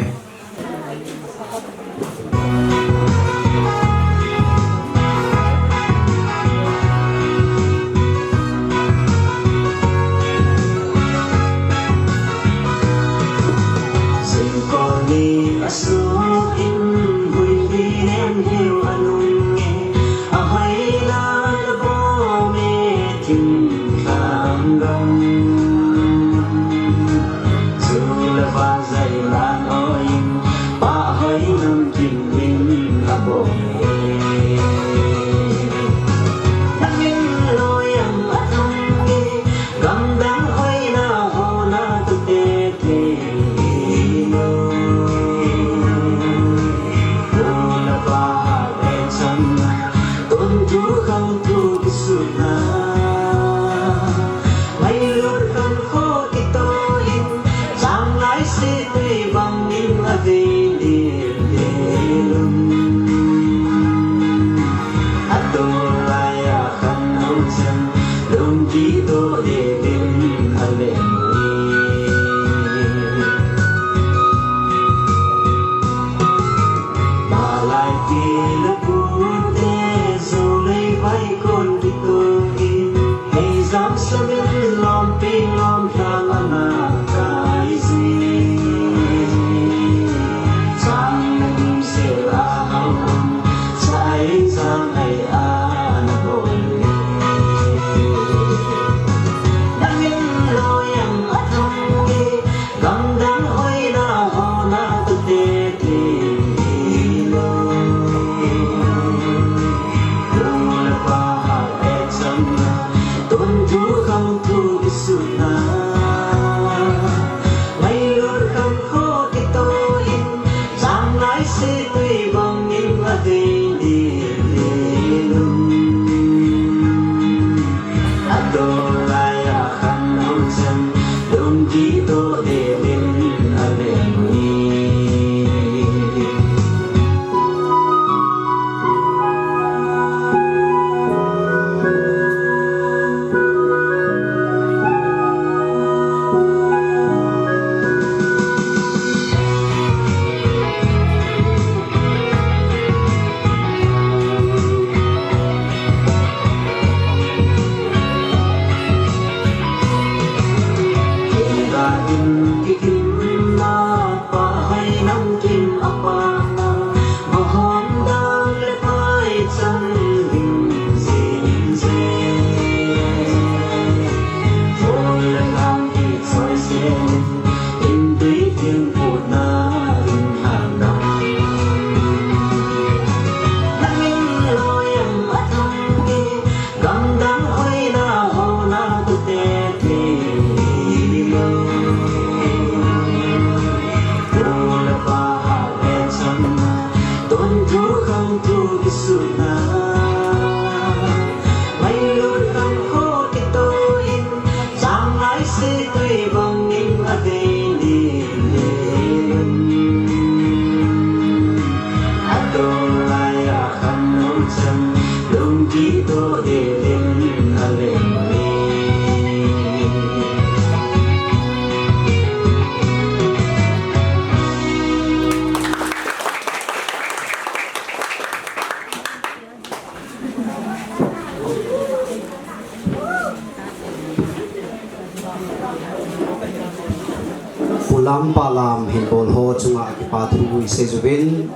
pulam palam hinbol ho chunga ki pathu se jubin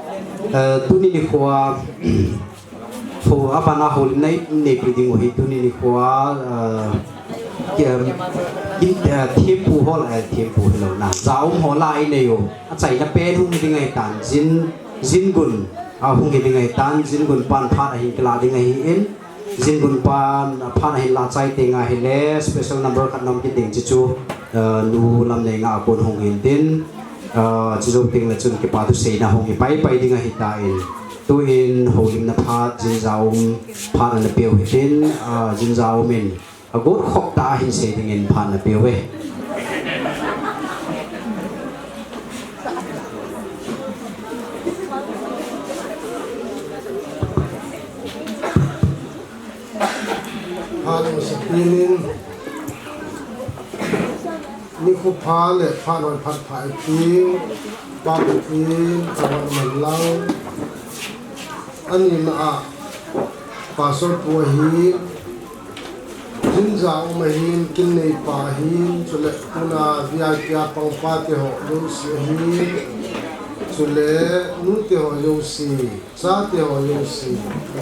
tuni ni khwa phu apana hol nei ne piding hi tuni ni khwa in thiêm phù ho là thiêm phù lo na zaum ho lai nei yo a chai na pen hung ding ai tan jin gun a hung ding ai tan jin gun pan pha hi kla ding ai in jin gun pan pha hi la chai te nga hi le special number khat nom ki ding chi chu nu lam nei nga kon hung hin tin chi zo ting la chun ki pa tu se na hung hi pai ding ai ta in tu in ho lim na pha jin zaum pha na pe hi tin jin zaum min agot khop ta hin se ding in phan na pewe Hãy subscribe ni khu phá lệ phá nội phạt phải tiếng ba cái tiếng các bạn mình lâu anh em à phá số của hi chính giáo mà hi kinh này phá hi cho lệ kuna via pang phá thì họ lưu sĩ hi cho lệ nút thì họ lưu sĩ sa thì họ lưu sĩ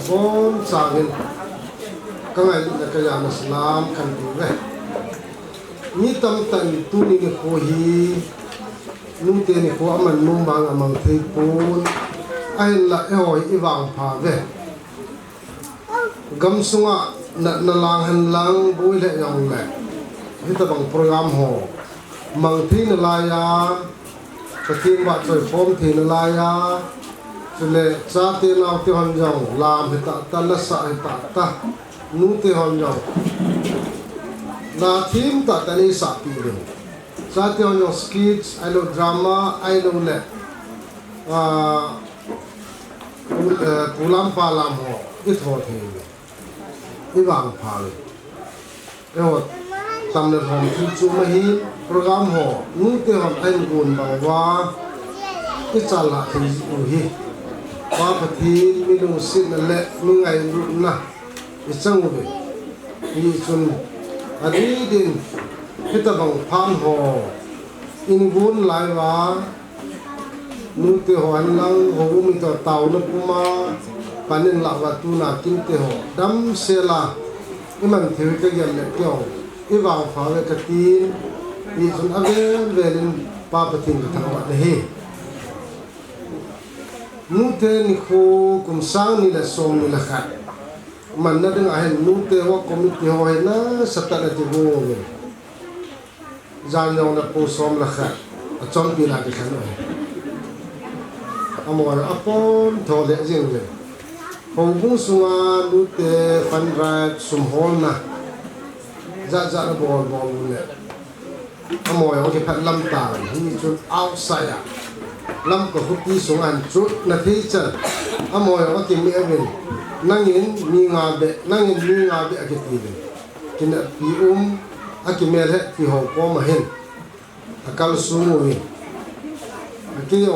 vốn sa hin các ngài là cái nhà Islam kan đi về ni tam tan tu ni ko hi nu te ni ko aman nu mang amang thei pun ai la hoi i wang pha ve gam sunga na lang han lang boi le yong le hi ta bang program ho mang thi na la ya ka tin wa choi form thi na la ya chule cha te naw te hon jong lam hi ta la sa hi ta nu te hon jong na theme ta tani sa pi le sa te on your skits I know drama I know le pulam pa lam ho it ho the i wang pha le e ho tam le hom chu chu ma hi program ho nu te hom ai gun ba wa i chala thi u hi wa phathi mi lu sin le nu ngai ru na i chang ve i chun adi din kita bang phan ho in gun lai wa nu te ho an lang ho mi to tau na puma panin la wa tu na kin te ho dam se la iman thiu ka yan le kyo i wang fa ve ka tin i chun ave ve lin pa patin ka thang wa ne he nu te ni kho kum sang ni la som ni la khat man na ding ahen nu te ho committee ho na sata na ti go me jan yong na po som la kha a chom pi la ti khan no amo a pon tho le jing le ho bu sunga nu te fan ra sum hol na za na bol le amo yo ke phat lam ta hi chu outside lam ko hu ti sung an chu na thi cha amo yo ke mi aven nangin mi nga be akiti le kina pi akimel he ti ho ko ma hen akal sumu ni akiyo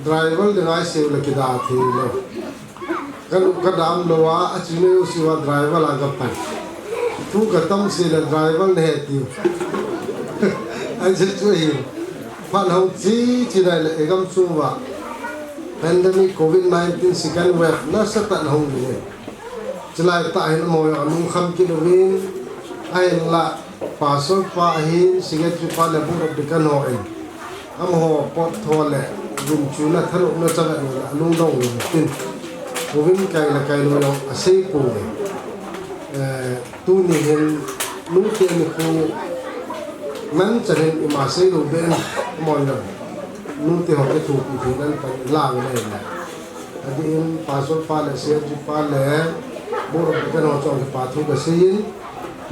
driver de ngai se le kida thi lo kan kadam lo wa achine usi wa driver la ga pa tu ka tam se le driver ne ti an je tu hi phan hong chi dai le egam chu wa pandemic COVID-19 second wave na satan hong ni chlai ta hin mo ya nu kham ki do win ai la pa so pa hin siget chu pa le bu ro de kan ho en am ho pot tho le gun chu na tharo na cha ga la lung dong ni tin COVID kai la kai lo yo a sei pu tu ni hin nu te ni ko man cha hin i ma sei lo ben mo na nu te ho ke thu pi nan pa la ne na adin pa so pa le se ji pa le bo ro ke no chong pa thu ke sin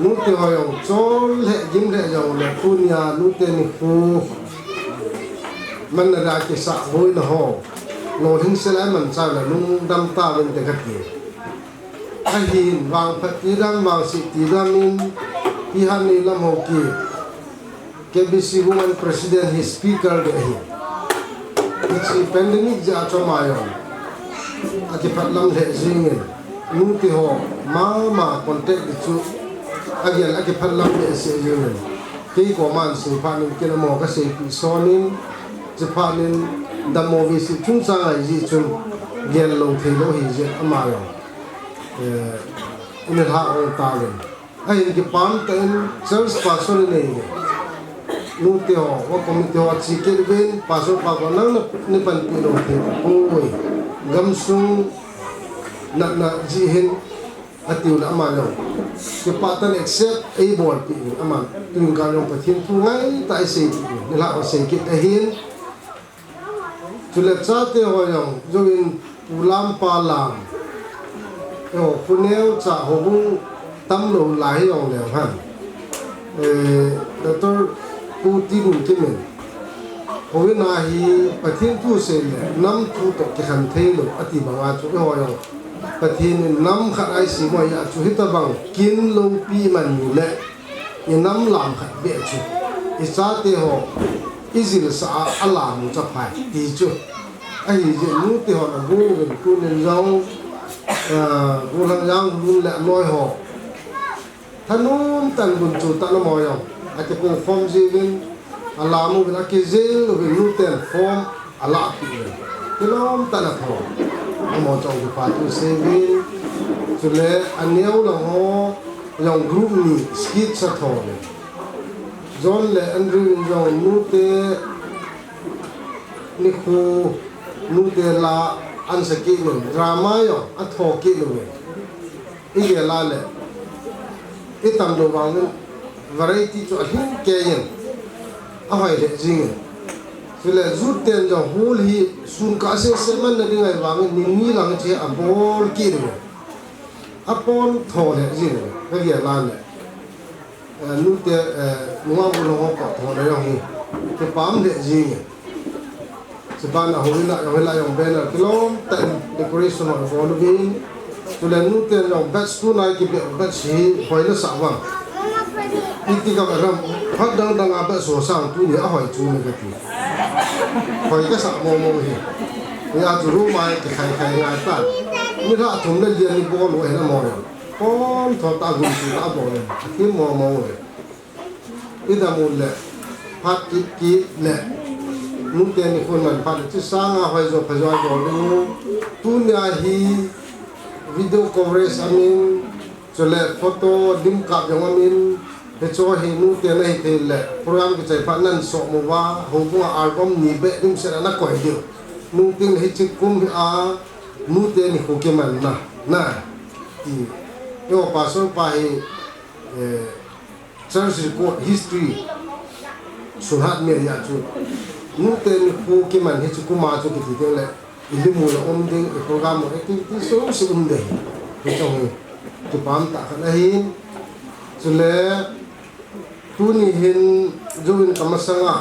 nu te ho yong chol le jim le yong le punya nu te ni khu man na ke sa hoi na ho no thing se la man cha la nu dam ta ben te ka ki a hin wang phat ti dang wang si ti dang in pi han ni lam ho ki KBC woman president his speaker de hi it's pandemic ja chomayon ati patlam le zingen nu ti ho ma contact chu again ati patlam le se zingen ti ko man se panin ke mo ka se pi sonin japanin damo vi si chung sang ai ji chun gel lo the lo hi je amayo in ha on ta le ai ki pam ten service person ne nu te ho wa committee ho chi ke ben paso pa ko nang ni pan pi lo the oi gam sung na ji hin atiu na ma lo ke pa tan accept a bol pi ama tin ga lo pa thin tu ngai ta se ni la o se ke ta hin tu le cha te ho yong jo in ulam pa lam ho puneu cha ho bu tâm lầu lái dòng lèo hẳn Dr. Putin Kimen Hồi na hi pathin tu se le nam tu to ke khan thei lo ati banga chu ho yo pathin nam khat ai si mo ya chu hita bang kin lo pi man ni le ni nam lam khat be chu I sa te ho izil sa alam cha phai ti chu ai je nu te ho na go ben ku nen zau go lang yang lu le loi ho thanum tan bun chu ta lo mo yo ati ko form zin alamu bin akizil bin luten form ala pile kelom tanah ho amo chong di patu sevin sule aneu lo ho long group ni skit sa tho John le Andrew John nute ni khu nute la ansaki ni drama yo atho ki lo ige la le itam do bang variety cho hin ke yin ahai le jing sile zut ten jo hol hi sun ka se seman na dingai wang ni ni lang che abol ki ro apon tho le jing ka ge la le nu te nuwa bu lo ko tho le yong te pam le jing se ban a hola yong banner kilom tan decoration of Halloween sile nu te yong batch tu nai ki batch hi hoila sa wang iti ka ram phát đang đang áp số sang tu ni a hỏi chu ni ka ti hỏi ka sa mo mo hi ya chu ru mai ka khai ngai ta ni ra thum le lian ni bo lo he na mo ya kon tho ta gu chu ta bo le ki mo mo le ida mo le phát ki le nu te ni khon man phát chi sang a hoi zo pha zo bo le tu nya hi video coverage amin chole photo dim ka jong amin he cho he nu te nei te le program ke chai phan nan so mo wa ho bu album ni be dim se na ko he nu ting he chi kum a nu te ni ko ke man na ti yo pa so pa he church record history sunhat me ya chu nu te ni ko ke man he chi kuma chu ki ti le ili mu la om ding program mo activity so se de he chong tu pam ta kha hin chule tu ni hin juin kamasanga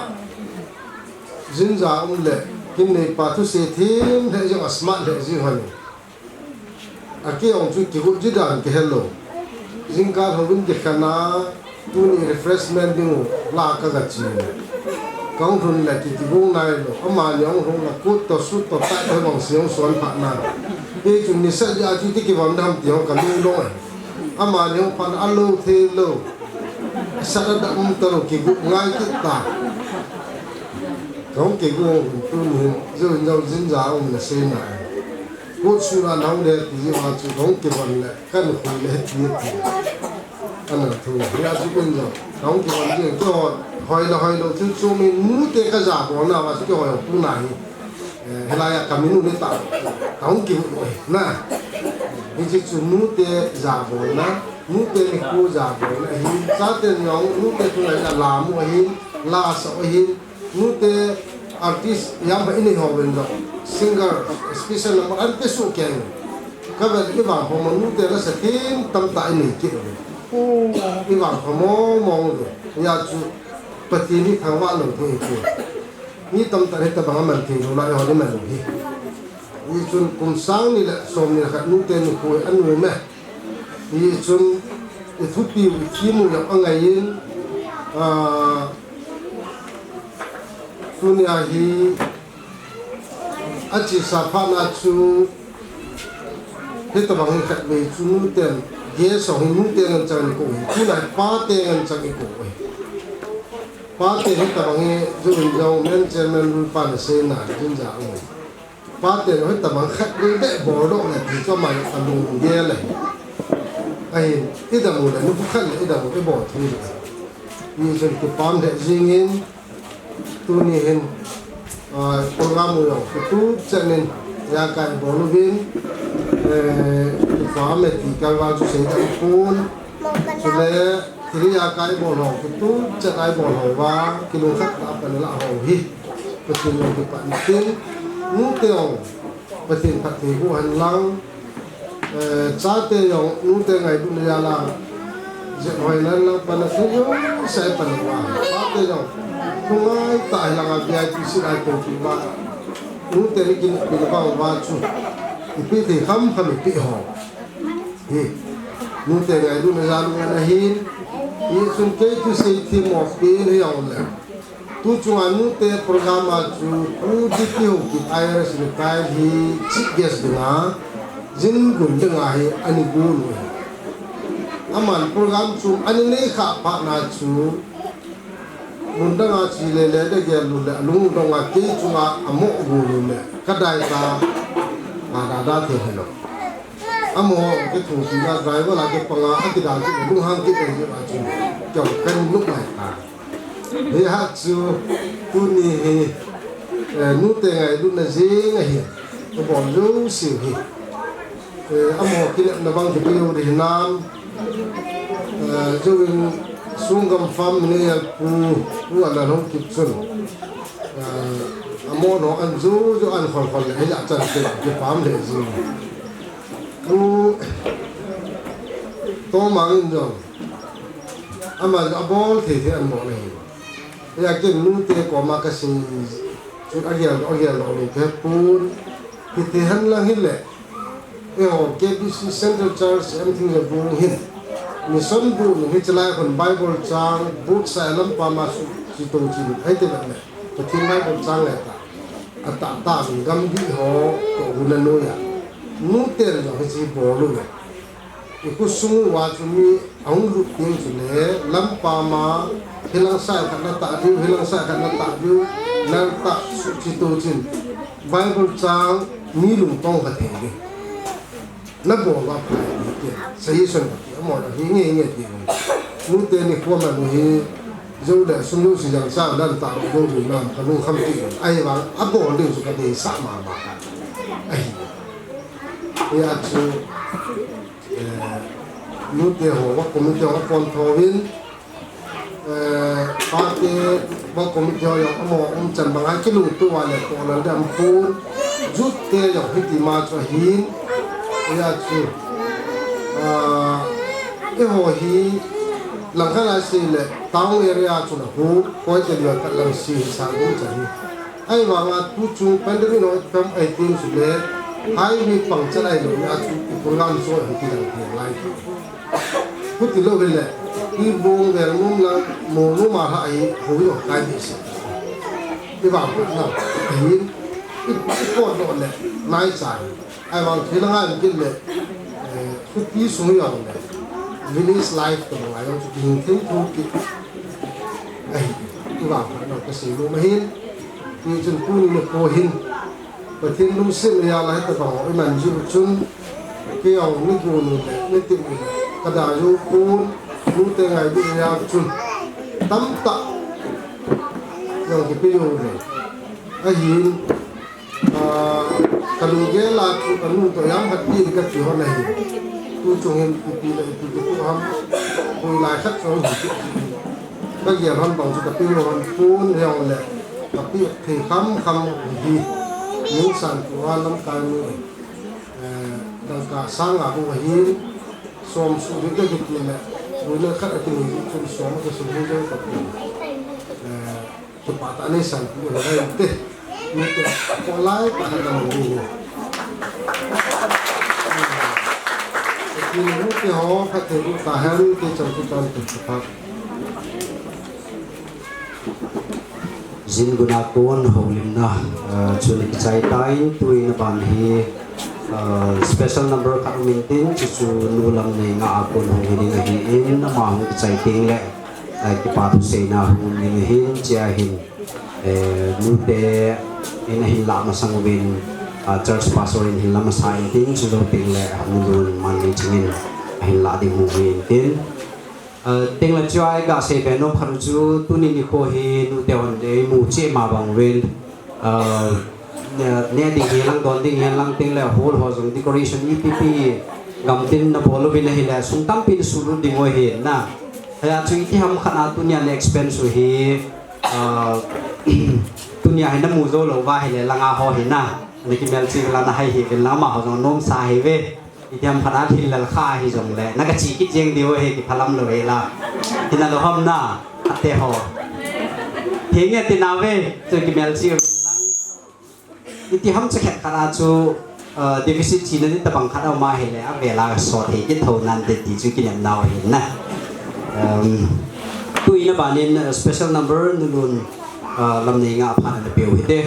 jinja le kin nei pa tu se thim le jong asma le ji han aki ong chu ki hu ji dan ke hello jinga hobin ke kana tu ni refreshment ding la ka ga chi kong thun le ki ti bung nai lo ama nyong hong la kut to su to ta he bang siong son pha na e chu ni sa ja chu ti ki wam dam ti ho ka lu lo ama nyong pan alu the lo sa da taro ki gu ngai ki ta kong ki gu tu ni zo jin ja na se na gu su na nang de ti ma chu kong ki ban le kan khu le ti ana thu ya chu kun jo kong ki ban ji ko hoi lo tu chu mi mu te ka ja ko na wa chu hoi pu na ni hela ya kaminu ni ta kong ki na ni chu mu te ja ko na nu te ni ku ja bo na hi sa te nyong nu te tu la la mu hi la sa hi nu te artist yam ba ini ho ben do singer special number an pe su ken ka ba ki ba ho mo nu te la sa tin tam ta ni ki ki ba ho mo do ya chu pati ni thang wa lo te ki ni tam ta he ta ba man ki lo la ho ni man hi ni chun kum sang ni la som ni kha nu te ni ku an nu me ni chun ethupi kimu ya angayin tunia hi achi sapana chu heta bang khat me chu ten ge so hi nu ten chang ko chu na pa ten chang ko pa te heta bang ju jong men chairman ru pan se na jin ja ngo pa te heta bang khat de bo do na ti cho ma alu ge le ai ida mu da nu khan ida mu ke bo thu ni chen ke pam de jingin tu ni hen program mu yo tu chanen ya kan bo lu bin fa me ti ka wa ju se ta pun su le ti ya kai bo lo tu cha kai bo lo wa ki lu khat ta pa la ho hi pa tin lo ki pa ni tin nu te ong pa tin pa ti bu han lang cha te yong nu te ngai du ya la จะหอยนั้นเราปนทุยใส่ปนว่าป้าเตยองคงไอ้ตายหลังอาบิไอพิสิไอตัวที่ว่านู้เตลิกินเป็นบ้าว่าชูอีพีที่คำปีหอนู้เตไงดูในจานกันนะฮินอีสุนเกย์ที่สิ่งที่หมอกปีนี่เอาเลยtu cuma nute program aju tu dipiu ki IRS ni kai hi chief guest dengan jin gun dengan hi ani gulu aman program chu ani nei kha pa na chu mundanga chi le le de ge lu le lu donga ki cuma amo gulu le kadai ka ada the hello amo ke thu si ga driver la ke panga akida ki lu hang ki de ji ba chu kyo kan lu mai ta he hat chu tu ni he nu te ngai du na je ngai hi to bon lu si hi amo ki na bang ki yu de nam jo in sungam fam ni ya pu ala long ki chun amo no an zu an khol khol he ya chan ke fam le ji pu to mang jo ama abol the the an mo nei ya ke nu te ko ma ka sin chu agia lo ni ke pun ki te han lang hi le e ho ke BC Central Church everything is going hin mi son bu ni chala kon Bible chang book sa lam pa ma su chi to chi ai te ba ne to thi Bible chang le ta ata ta gam bi ho to hu na no ya nu te lo chi bo lu le ku sungu wa chu mi ang lu ting chu le lam pa ma hilang sai kana ta diu hilang sai kana ta diu na ta su chi to chin Bible chang mi lung tong ka theng ni na bo wa pa ni ke sai son ki mo da hi nge ti nu te ni ko ma nu hi zo da sung lu si yang sa dan ta do du nam ka nu kham ti ai wa a bo de su ka de sa ma ka ai ya chu nu te ho wa ko mi te ho pon tho hin pa te wa ko mi te ho yo mo chan bang ai ki lu tu wa le ko na dam pu jut te yo hi ti ma cho hin ya chu e ho hi lang kha la si le tang area chu na hu ko te yo ta lang si sa bu cha hi ai wa wa tu chu pandemic no pam 18 su le ai mi pang cha ai lo ya chu program so hi ti lang ti lai ku ti lo le i bong ve mum la mo no ma ha ai ho yo kai ni si di ba ku na hi i ko no le mai sai ai wang thi lang an kin le ku pi su yo le village life to ai yo chu tin tin thu ki ai di ba ku na ka si lo ma hin ni chun pu ni ko hin và thiên lung sinh ra là hết bảo cái màn du chun cái ông nước nguồn nước tiệm cái đào du cuốn lú tê ngày đi ra chun tắm tạ rồi cái video này cái gì cái lú ghé là cái lú tỏi ăn hạt gì cái chuyện này tôi trồng hiện thì lại tôi ham tôi lại khách rồi cái gì ham bằng cái video ham cuốn theo này cái thì khám gì những sản của lâm cài người đang cả sang à cũng hay xóm số những cái việc này với nơi khác thì mình cũng xóm cái số những cái tập tập tạ này sản của người đây thế nhưng có lái cả là một điều thì lúc thì họ phải thấy được cả hai cái trong cái toàn tập tập Jin guna kon holim na chun chai tai tui na ban hi special number ka mintin chu nulam nei nga kon hong ni nga hi in na ma hu chai ting le ki pa tu se na hu ni hin chia hin nu te in hin la ma sang win church pastor in hin la ma sai ting chu do ting le hu nun man ni chingin hin la ding hu win tin tiếng là cho ai cả sẽ phải nộp hạt chú tu ni ko hi nu te hon de mu che ma bang wen ne ding hi lang don ding lang ting la hol ho jong decoration EPP gam tin na bolo bin hi la sung tam pin su lu ding ho hi na ya chu ti ham khana tu nya le expense hi tu nya hai na mu zo lo wa hi le langa ho hi na ni ki mel chi la na hai hi la ma ho jong nom sa hi ve Itiam phana thil lal kha hi jong le na ka chi ki jeng dio he ki phalam lo ve la tina lo hom na ate ho thenge ti na ve chu ki mel chi iti ham cha khat khara chu deficit chi na ni ta bang khara ma he le a ve la so the ki tho nan de ti chu ki nem naw he na tu ina banin special number nulun lam nei nga phan na pe hi te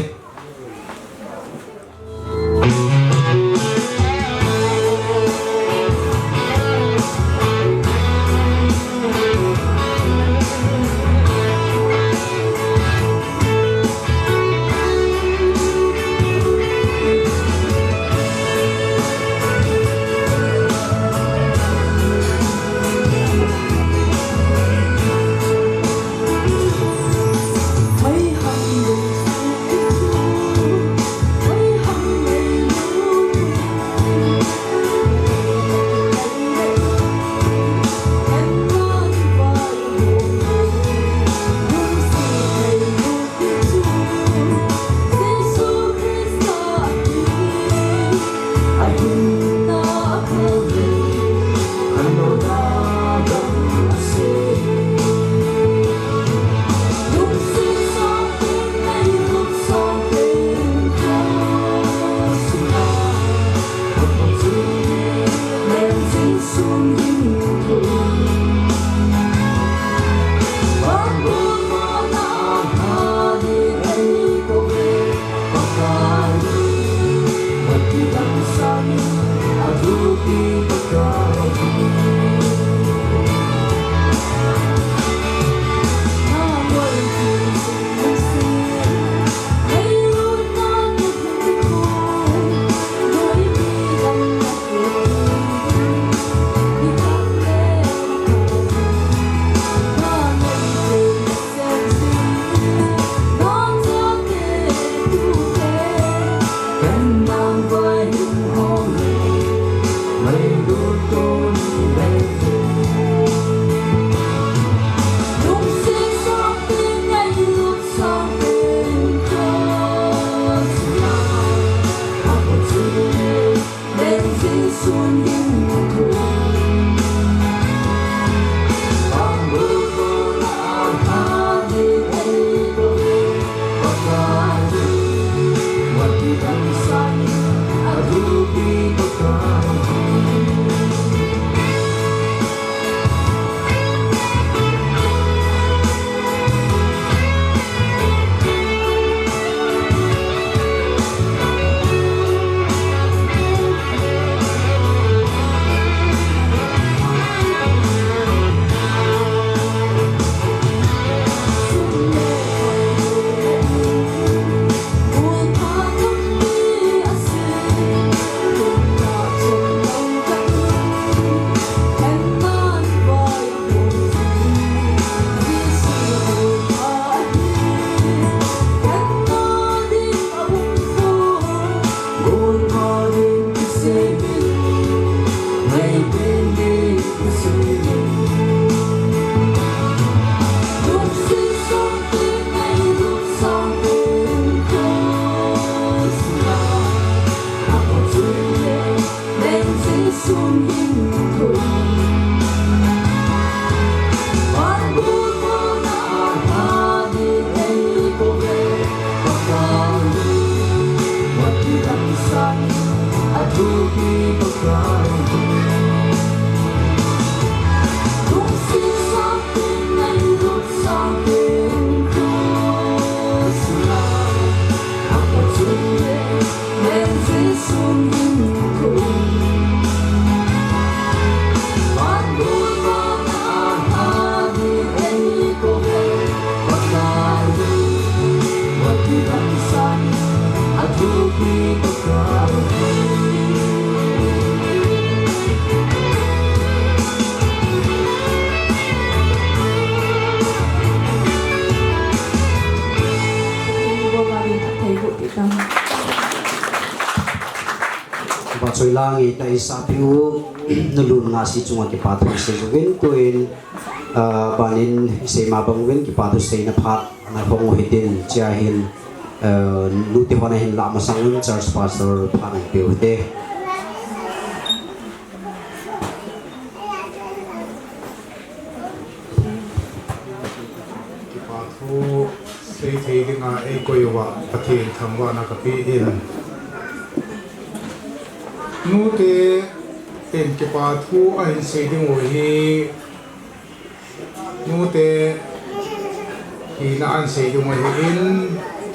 Choi langi ta isapiu nulun ngasi chunga ki patu se jugin tuin banin se ma bangwin ki patu se na phat na hong hidin chahin nuti hona hin lama sangun church pastor phan pe ute ko yuwa pathin thamwa na ka pi in nu te in ke pa thu a hin se ding wo hi nu te hi na an se ding wo hi in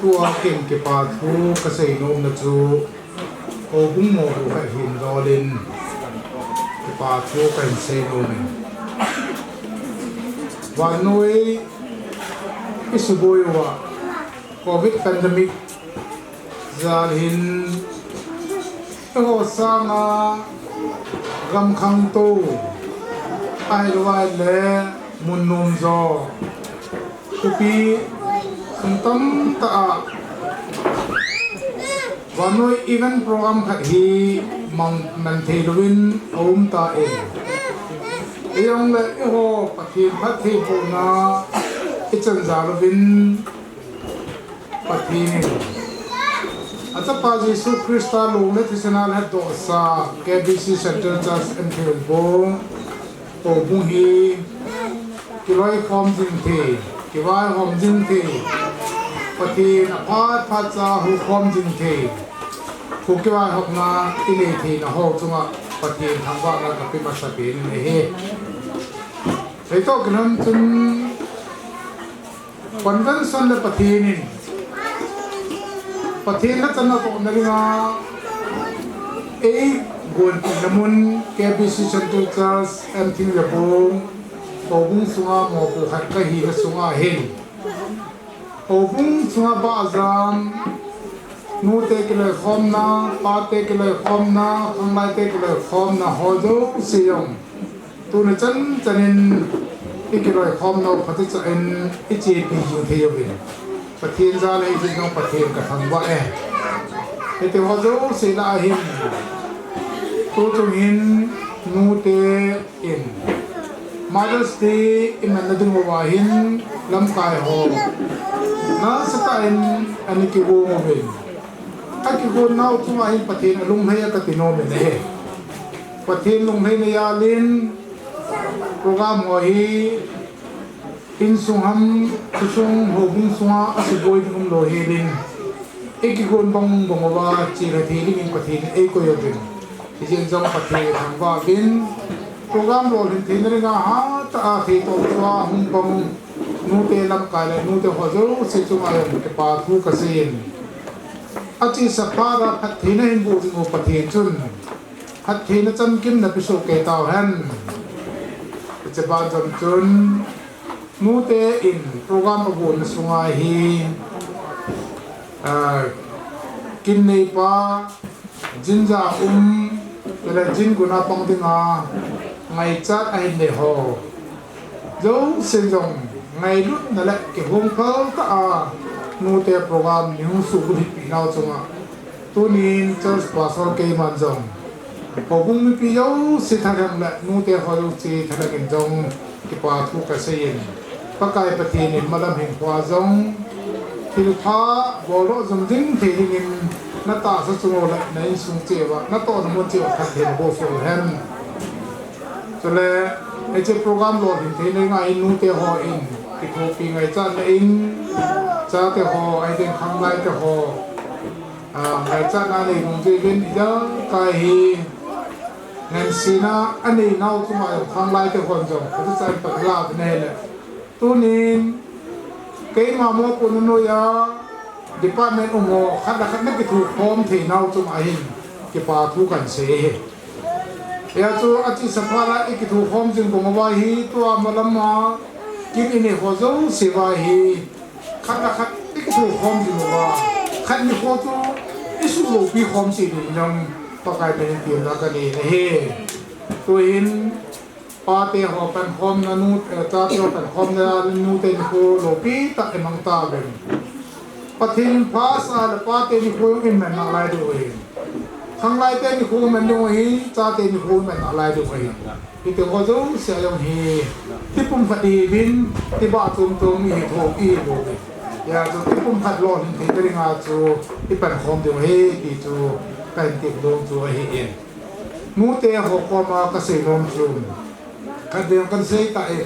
tua ken ke pa thu ka sei nom na chu o bung mo ru ka hin rolin ke pa thu ka hin se nom wa noi isuboywa covid pandemic zalhin ho sanga gam khang to ai loi le munum zo kupi suntam ta wanoi event program khat hi mang nan theluin om ta e eyong le ho pathin phat thi puna ichen zalovin pathin atapa Jesu Christa long le thisenal ha do sa KBC Center Church and Philbo o bung hi kiloi khom jing the kiwai hom jing the pathin aphat phat cha hu khom jing the ku kiwai hok na ile thi na ho chunga pathin thangwa na ka pi ma sa pe ni he ei to gnam chun convention le pathin na chana to na ringa ei gon namun KBC Central Church and thing le bong obung sunga mo ko khat ka hi na sunga hen obung sunga ba zam nu te ke le khom na pa te ke le khom na khang mai te ke le khom na ho do siyong tu na chanin ikiloi khom no phati cha en ichi pi ju the yo bin pathin za le ji no pathin ka thang ba e ete ho zo se la hin tu tu hin nu te in Mother's Day in anadung wa hin lam kai ho na sa ta en ani ki wo mo bin aki go nau tu ma hin pathin lung hai ka tino me ne pathin lung hai ne ya lin program ho hi in sungham kusung hobung sunga asiboi dum lo helin ekigon bang bangwa chira thili in pathin e ko yobin ijen jong pathe thangwa bin program lo hin thinringa ha ta thi to wa hum bang nu te lam ka le nu te hozo se chunga ke pa thu ka sin achi sapara pathina in bu ngo pathin chun pathina chan kim na piso ke taw han ba jam chun nu te in program bun sunga hi kin nei pa jinja la jin guna pang dinga ngai chat ai ne ho zo se jong ngai lut na la ke hong phal ta a nu te program ni hu su ri pi nau chunga tu nin church pastor ke man jong Pogung mi pi yau si thadam la nu te horu chi thadagin jong ki pa thu ka sein pakai pathin in malam hin kwa jong thil pha bolo jong ding thing in na ta sa chumo la nei sung chewa na to na mo chewa khan the bo so hem chole e che program lo hin the nei ngai nu te ho in ki thu pi ngai cha na in cha te ho ai den khang lai te ho ngai cha na nei nung je bin ja kai hi ngân sina anh ấy nấu chung mà thang lai cái phần giống cái trái bạc la cái này là tu nín cái mà mua của nó ya department ông ngô khát là khát cái thu form thì nấu chung mà hình cái bà thu cảnh sẽ ya tu ati sapara cái thu form chung của mà hi tu mà làm mà cái này họ giống sẽ vai hi khát là khát cái thu form chung mà khát như họ tu cái số lượng bị form chỉ được nhung pakai dengan tiap nak ni he tuin pate ho pan khom na nu ta te ho pan khom na nu te ko lopi ta emang ta ben pathin pas al pate ni ko in man na lai do he khang lai te ni ko man do he ta te ni ko man na lai do he ite ho zo se yong he ti pum phati bin ti ba tum tum i tho i do ya zo ti pum phat lo ni te ringa chu ti pan khom do he ti chu kan tik dong chu hi in nu te ho ko ma ka se nom chu ka de kan se ta e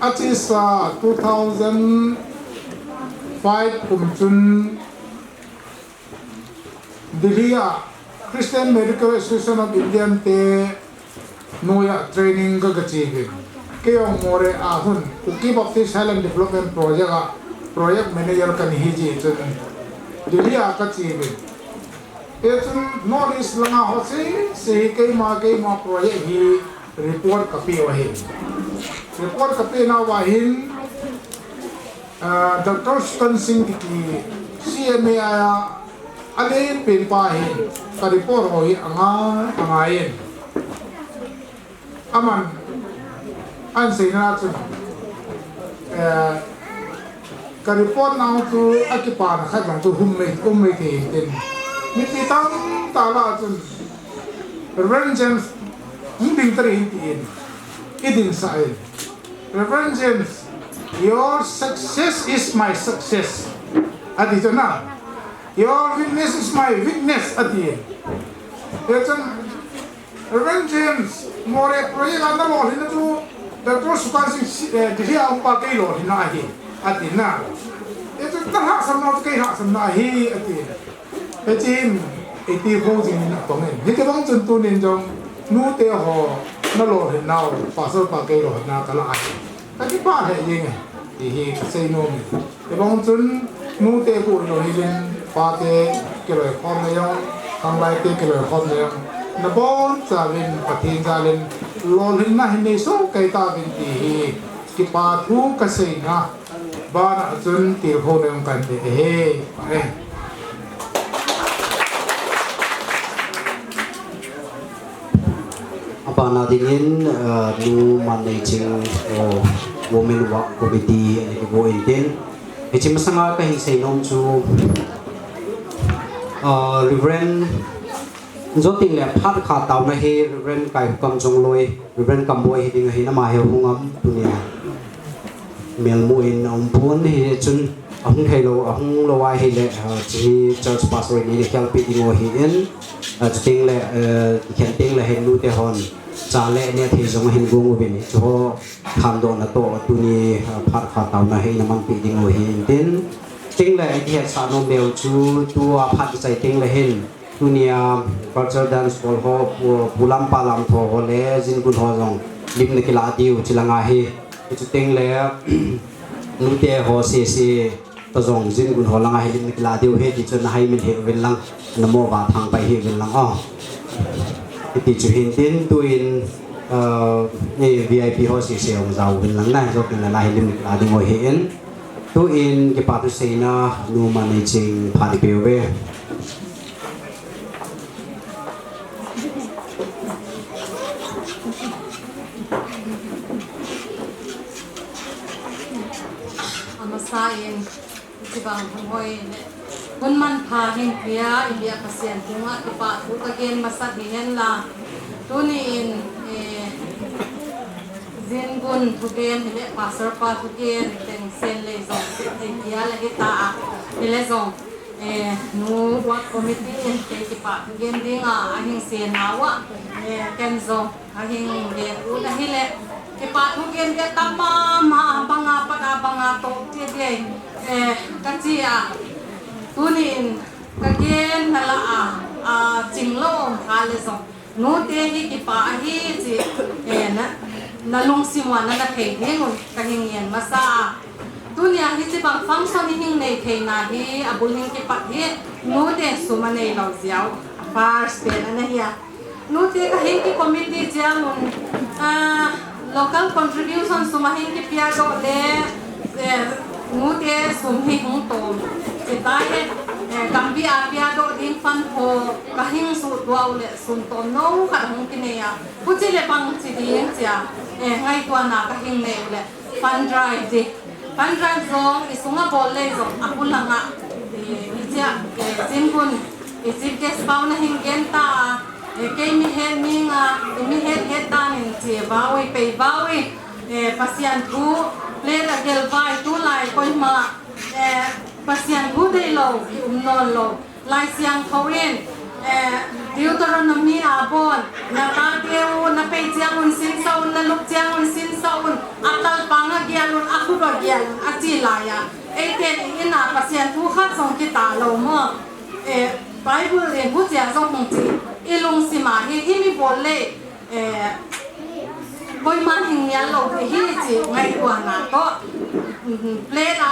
achi sa 2015 fight chun Dilia Christian Medical Association of India te noya training ga gachigin kayong more ahun Uki Baptist Highland Development project manager kan hiji chun Dilia kachigin chun notice langa hosi se kay ma project hi report kapi wahin report kapi na wahin Dr. Stan Singh ki CMA aya alin pin pahin ka report hoi angayin aman an sina chun ka report na tu akipa na khatang tu hummei thi tin mi pitang tala chun Reverend James ding tari tin idin sai Reverend James, your success is my success adito na your witness is my witness adi etan Reverend James more project anda mo hina tu Dr. Sukan Singh dia umpa kay lo hina hi adi na eto tarha samna kay ha samna hi adi etin iti ho jing na pangin hite bang chun tu nin jong nu te ho na lo hina pa so pa kay lo na kala ai taki pa he yeng hi say no mi e bang chun nu te ko lo hi len pa te ke lo khom na yong kang lai te ke lo khom na yong na bon cha lin pathin cha lin lo hin na hin nei so kai ta bin ti hi ki pa thu ka sei na ba na chun ti ho na yong kan te he ai apa na dingin nu managing women work committee ni go intin chim sanga ka hi sei nom chu Reverend Zoting le phat kha taw na he Reverend kai kam jong loi Reverend kam boy hi ding hi na ma he hungam dunia mel mu in pun hi chun ahung thelo ahung lowai hi le chi church pastor ni khel pi ding hi in ting le khen ting le hen lu te hon cha le ne thi jong hin gung u bin cho kham do na to tu ni phat kha taw na he na man pi ding hi tin ting le ai he sa no mel chu tu phat sai ting le hin dunia culture dance ball ho pulam palam tho ho le jin kun ho jong lim ne kila diu chilanga hi chu ting le nu te ho se to jong jin kun ho langa hi lim ne kila diu he ti chun hai min he wen lang namo ba thang pai he wen lang ti chu hin tin tu in ni VIP ho se ong zau wen lang na zo kin la hi lim ne kila ding ho he en tu in ke pa tu se na nu managing phani pe we sain sibang hoi hun man pha hin pia India pasien tunga ki pa thu ka gen masa dihen la tuni in zin gun thu gen hele pasar pa thu gen teng sen le zong te kia la ta hele zong nu wat committee in te ki pa thu gen dinga ahing sen nawa ken zong ahing gen u da hele Kepatukin ke tama ma banga to tie kachia tunin kagen nala jinglo haleso no te hi ki pa hi chi na lung simwa na thei hengun kahingyen masa tunia hi chi bang function hing nei thei na hi abuling ki pa hi no te sumane lo jiao first pe na hi no te ka hi ki committee jiang local contribution sumahin ki piago le ngute sumhi hung tom chitae kambi a piago ding fan ho kahing su duau le sum tom no ka hung kineya puchile pang chi ding chia ngai tua na kahing ne le fund drive zong isunga bol le zong apulanga ija simpun isip kes pauna hingen ta kay mi head tan in chi bawi pe bawi pasian thu le ra gel vai tu lai koi ma pasian thu dei lo non lo lai siang khoen Deuteronomy abon na ta deu na pe chiang un sin saun na luk chiang un sin saun atal panga gialun aku ba gialun achi la ya ken ina pasien thu khat song ki ta lo mo Bible in hu tia song hong chi ilung sima hi mi bol le boy man hing yan lo hi chi ngai kwa na to ple la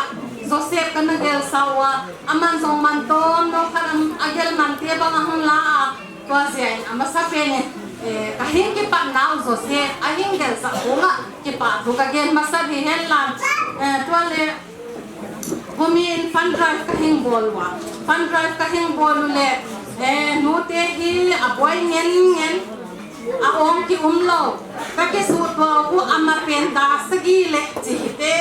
Joseph kan gel sawa aman song man tom no kharam agel man te bang hang la kwa sia amasa pe ne kahing ki pa now Joseph ahing gel sa hunga ki pa thu ka gen masa bi hen lan to le Bumin fun drive kahing bolwa fun drive kahing bolule nu te hi aboy ngen aong ki umlo ka ke su to ku amar pen da sagi le chi te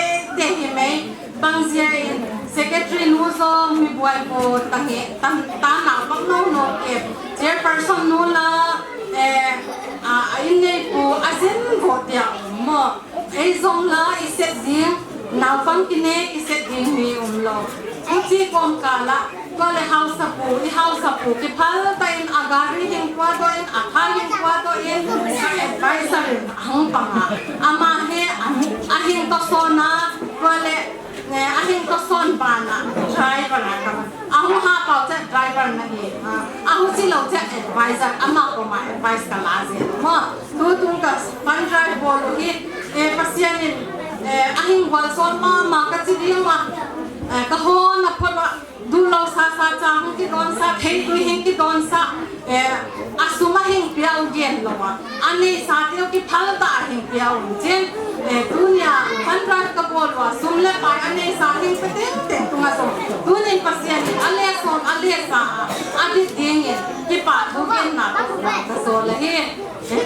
hi mai bangzia in secretary nu zo mi boy ko tange ta na bang no ke chairperson nu la in ne ku asen go dia mo ei zong la iset ding now pang kine iset ding mi umlo uchi kom kala ko le house apu ki phal ta in agari hing kwa do in akha hing kwa do in advisor hang panga ama he ahing to sona ko le ahing to son bana driver na ka ahu ha pa cha driver na hi ahu si lo cha advisor ama ko ma advice ka la je mo tu tung ka pan drive bolo hi pasian in ahing wal son ma ka chi ding ma ka ho na phwa du lo sa chang ki don sa thei tu hing ki don sa asuma hing piao gen lo wa ani sa teo ki phal ta hing piao jen dunia pandra ka bol wa sumle pa ani sa hing pete tunga so dunin pasian ale sa adi ding ki pa du gen na ka so le he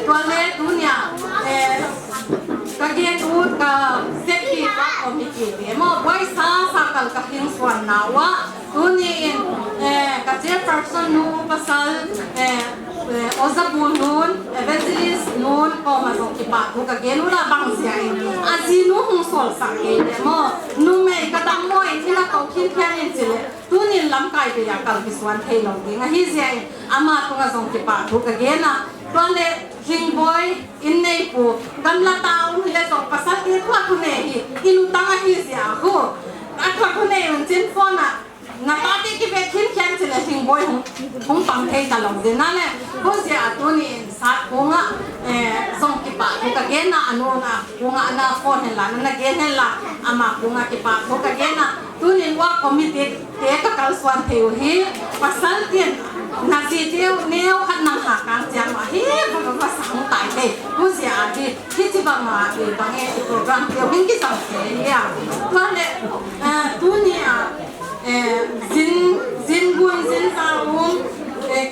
to le dunia kagian ut ka seki ka komiti mo boy sa kal ka hing swan nawa tuni in ka chairperson nu pasal ozabun nun evangelist nun ko ma so ki pa ku ka genu la bang sia azinu hung sol sa ke mo nu me ka dam mo in thila ko khin khan in chile tuni lam kai pe ya kal ki swan thei lo ding hi sia ama tu nga so ki pa ku ka gena Tuale king boy in nei po gamla taon le so pasal ki kwa ku nei inutanga hi sia ho akwa ku nei un tin phone na pati ki be khin khan chile king boy hong pang thei ta long de na le ho sia atuni sa ko nga song ki pa ku ka gena anu na ku nga na phone la na gen la ama ku nga ki pa ku ka gena tunin wa committee te ka kal swan theu hi pasal tien nasi dia neo kan nang hakang jang ma hi ba sang tai te ku sia di ki ti ba ma di bang e program dia min ki sang se ya to le tu ni zin bun zin sa um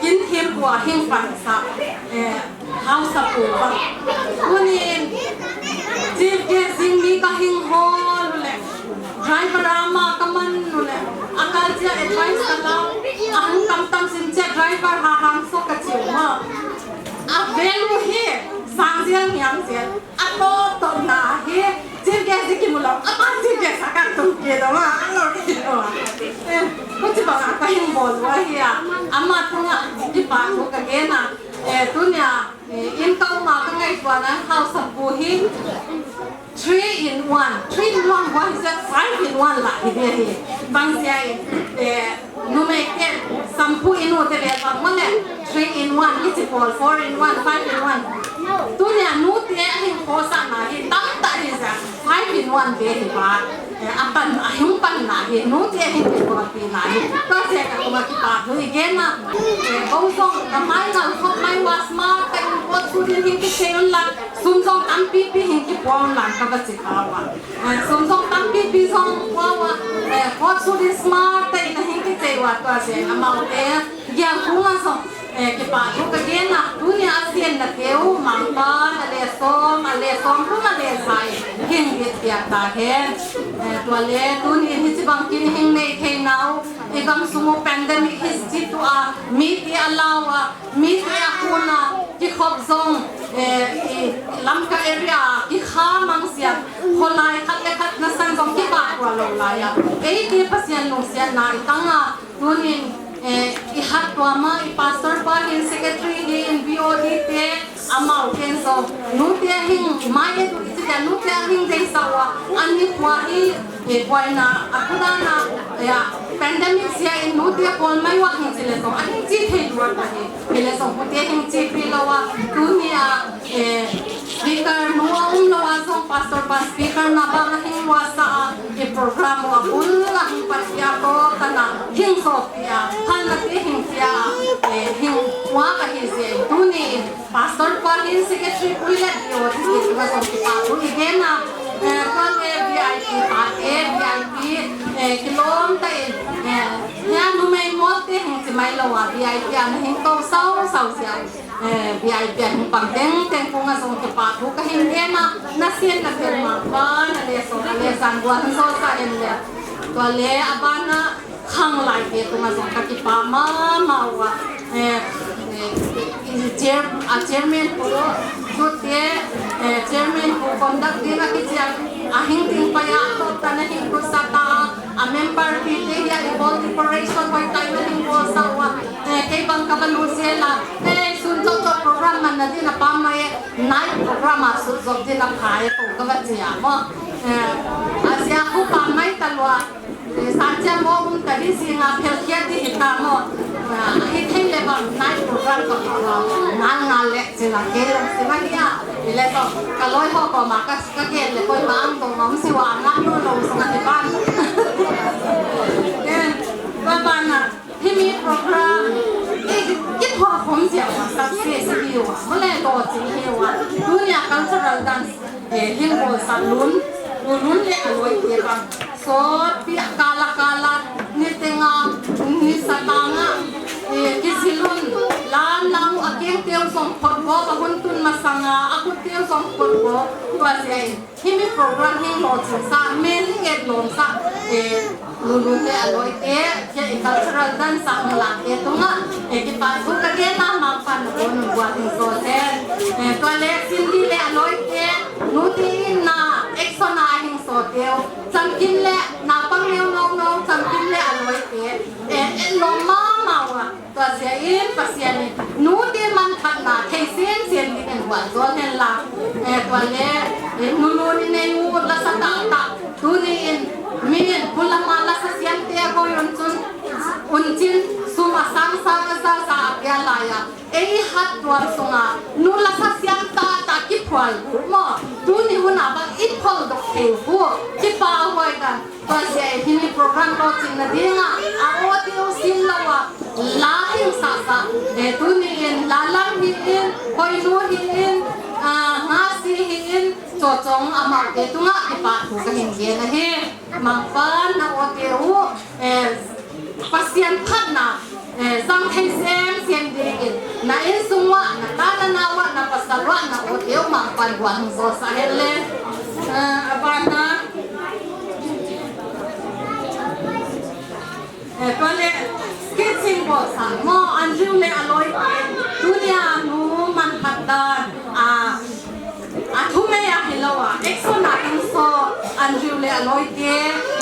kin hem kwa hing pan sa house sa pu ba ku ni ji ke zin mi ka hing ho le driver ama kaman le akal dia advice kala ahung kam sin che driver ha hang so ka chiu ma a velu he sang jiang yang je a to na he jin ge ji ki mu lo a pa ji ge sa ka tu ke do ma a lo ki do ko chi ba ka hing bol wa he ama thunga ji pa ko ka ge na tu nya in ka ma ka ngai kwa na house of bu hi 3 in 1 what is that 5 in 1 la hi he bang sia nu me ke sampu inu te le ba male 3 in 1 it's called 4 in 1 5 in 1 tu nya nu te hi ko sa na hi tam ta hi sa 5 in 1 be hi ba apan ahung pan na hi nu te hi ko pi na hi to se ka ko ki pa nu again na ko song ka mai na ko mai was ma ka ko su ni hi ki cheon la sum song am pi hi ki pon la ka ba chi ka wa sum song tam pi song wa ko su di smart ta ina hi ki che wa to se amau te ya ku nga song ki pa ko ka gen na dunia asien na keu mang pa ale som ku na le sai hing bit ya ta hen to le dunia hi chi bang kin hing nei thei nau egam sumo pandemic his ji tu a mi ti alawa mi ti akuna ki khop zong lam ka area ki kha mang sia holai khat le khat na sang zong ki ba wa lo la ya ei ti pasien no sia na tanga dunia I hat tuama I pastor pa in secretary in BOD te amau ken so nu te hing mai tu iti ja nu te hing dei sawa ani kwa hi boy na akuda na ya pandemic sia in nu te kon mai wa hin chile so a hin chi thei wa ta he ele so pu te hin chi pi lo wa dunia speaker no lo wa so pastor pa speaker na ba hin wa sa program wa bul la hin pa sia ko kana hin so ya han na te hin sia hin wa ka hi se duni pastor pa hin secretary puila yo this is was of pa tu again na con VIP pa VIP kilom ta ya nu mai mo te hin si mai lo wa VIP an hin to sau sia VIP hin pang teng ko nga song pa tu ka hin na sien na ker ma pa na le so le san gwa so sa en le to le abana khang lai ke tu nga song ka ki pa ma wa chairman ko so te chairman ko conduct dina ki ahing ting pa ya to tanahin ko sa ta a member pite ya evolve preparation ko tayo hin ko sa wa kay bang kabalu sila sunjo to program man na din na pamay night program sunjo din na kaya ko kabatya mo asya ko pamay talwa sacha mo tadi singa pelkia di hitamo hithen level night program ko nang le sila kero sila dia ile to kaloi ho ko makas ka ke le koi bang to ngom siwa na no lo sa ni ban babana himi program cái hoa không dễ mà sao sẽ nhiều à, mới lại đồ chỉ nhiều à, dunia cultural dance, hình bộ sản lún lệ lối kia bằng, so pia kala ni tengah ni satanga, cái silun, lan lang akhir tiap song porbo, bahun tun masanga, aku tiap song porbo, tua saya, himi program hing lo sa, mailing et lo sa, lulu te aloi te ke cultural dance sa ngla te tunga ki pa su ka ke na ma pan on buat so te to le sindi le aloi te nu ti na exona hing so te sam kin le na pang no sam kin le aloi te lo ma wa to sia in pasian nu ti man khat na thei sen ni en wa so hen la to le nu ni ne u la sa ta tu ni in min pulamala sa siante ko yon chun unchin suma sang sa ya la ya ei hat twal sunga nula sa sianta ta ki phwal mo tu ni una ba I phol dok the hu ki pa hoi dan to se hini program ro chin na dinga a o ti o sin lawa la hin sa tu ni in la lang hi in hoi nu hi in nga si hi in cho chong ama ke tunga ki pa thu ka hin ge na he mang pan na o te u pasien phat na sang thai sem sian de na in sungwa na ta na wa na pasarwa na o te mang pan wan so sa hele abana kole sketching bo sang mo anju le aloi dunia nu man patan thume ya hilawa exona inso anju le aloi te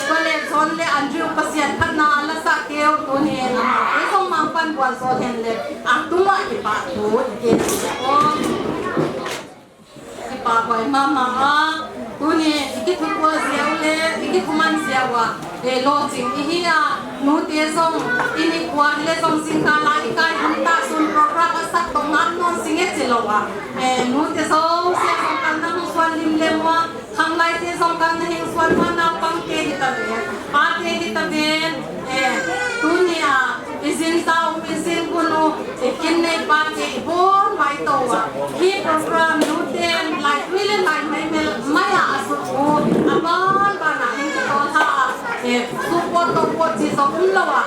kole zon le anju pasian thana la sa keu to ni na e song mang pan bwa so hen le tuma ki pa tu ke o ki pa hoi mama tu ni ki thu ko siaw le ki kuman siawa lo jing hi ya nu te song ini kwa le song sing ka la ikai hanta sun program asat tong nan non singe chilowa nu te so se song kan na swan lim le wa khang lai te song kan na hing swan ma na pang ke hi ta be pa te hi ta be tu ni izin tao izin kuno kin nei pa ke bon mai to wa hi program nu te like really like mai maya asu aban ba na hing to tha support to what ji so lawa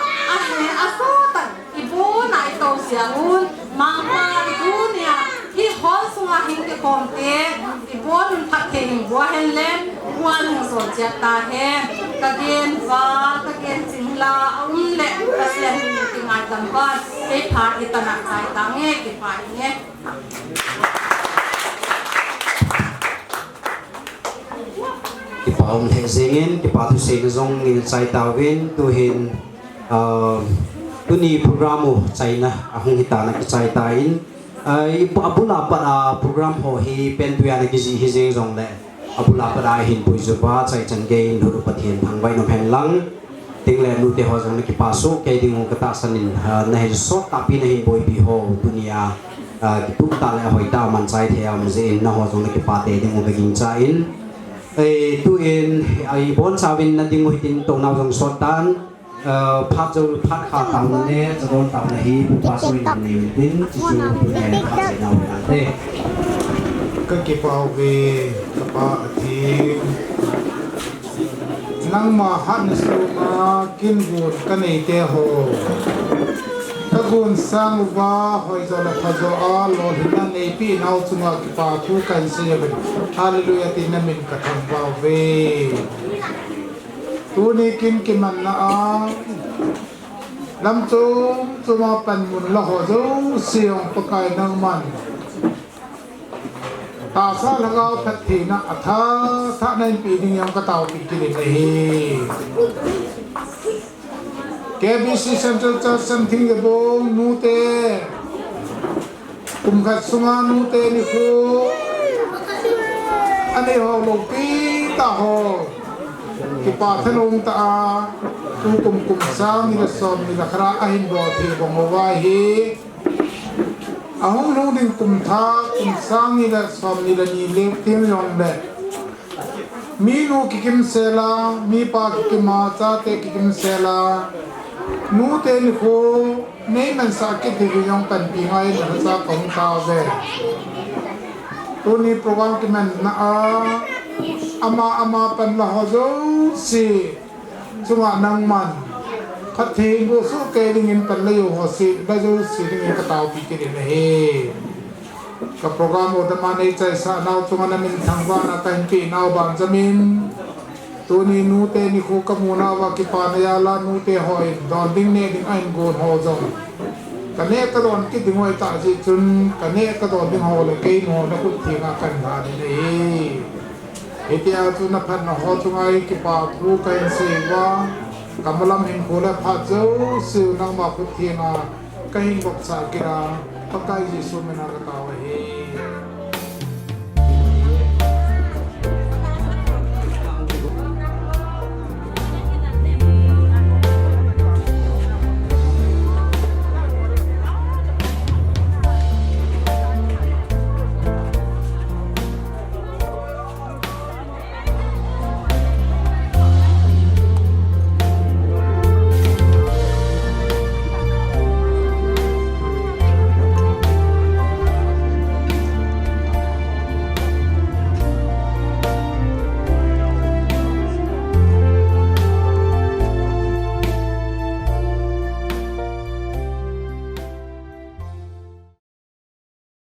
aso ta ibu nai to siangun mangpa dunia hi hol sunga hing ke komte ibu nun phat ke hing bo hen le wan so ja ta he kagen wa kagen singla le pasian ni ti ngai tam ba e phat itana sai ta nge ki pai nge ki paum the singin ki pa thu sing zong ni chai tawin tu hin tu ni programu chaina ahung hitana ki chai tain ai abula pa program ho hi pen tu ya ki ji hi jing zong le abu la pada hin pui zuba chai changge nuru pathian thangbai no phen lang tingle nu te ho jong ki pasu ke ding kata sanin na he so tapi na hin boi pi ho dunia ki tu ta le hoi ta man chai the am je in na ho jong ki pa te ding mo begin cha in ai tu in ai bon chawin na ding mo hitin to na jong so tan phát cho phát khá tầm nè cho con tầm này buka soi niệm đến chỉ cho nè phát sẽ nào là thế cái kịp bảo về ba thì nang mà hát sưu mà kinh gùn cái này tê hồ các gùn sang ba hồi giờ là phát cho a lo hình năng này pi nào chung à kịp bảo thu cảnh sẽ về hallelujah tin mình cả thằng bảo về tu ni kin kiman na a lam chu chuma pan mun la ho zo siong pakai nang man ta sa lagao phat thi na atha tha nen pi ding yang ka taw pi ki le hi KBC Central Church something the bong nu te kum khat sunga nu te ni khu ani ho lo pi ta ho ki pa thanong ta tu kum sang ni som ni la khara ahin bo thi bong wa hi ahong lu ding kum sang ni la som ni la ni le tim yong le mi nu ki kim sela mi pa ki ma cha te ki kim sela nu te ni ko nei man sa ki ti yong pan pi ngai na sa kong ta ve tu ni program ki man na a ama pan la ho zo si chunga nang man khat thi go su ke ding in pan le yo ho si da zo si ding ka taw pi ke ne he ka program o da ma nei chai sa naw chunga na min thang wa na kan pi naw bang jamin tu ni nu te ni khu ka mu na wa ki pa na ya la nu te hoi don ding ne ding ain go ho zo ka ne ka don ki ding hoi ta ji chun ka ne ka don ding ho le ke no na ku thi nga kan ga ni itia tu na phan na ho chungai ki pa thu ka in se wa kamalam hin khola pha zo su nang ma khu thi na ka hin bok sa kira pakai ji su mena ka ta wa he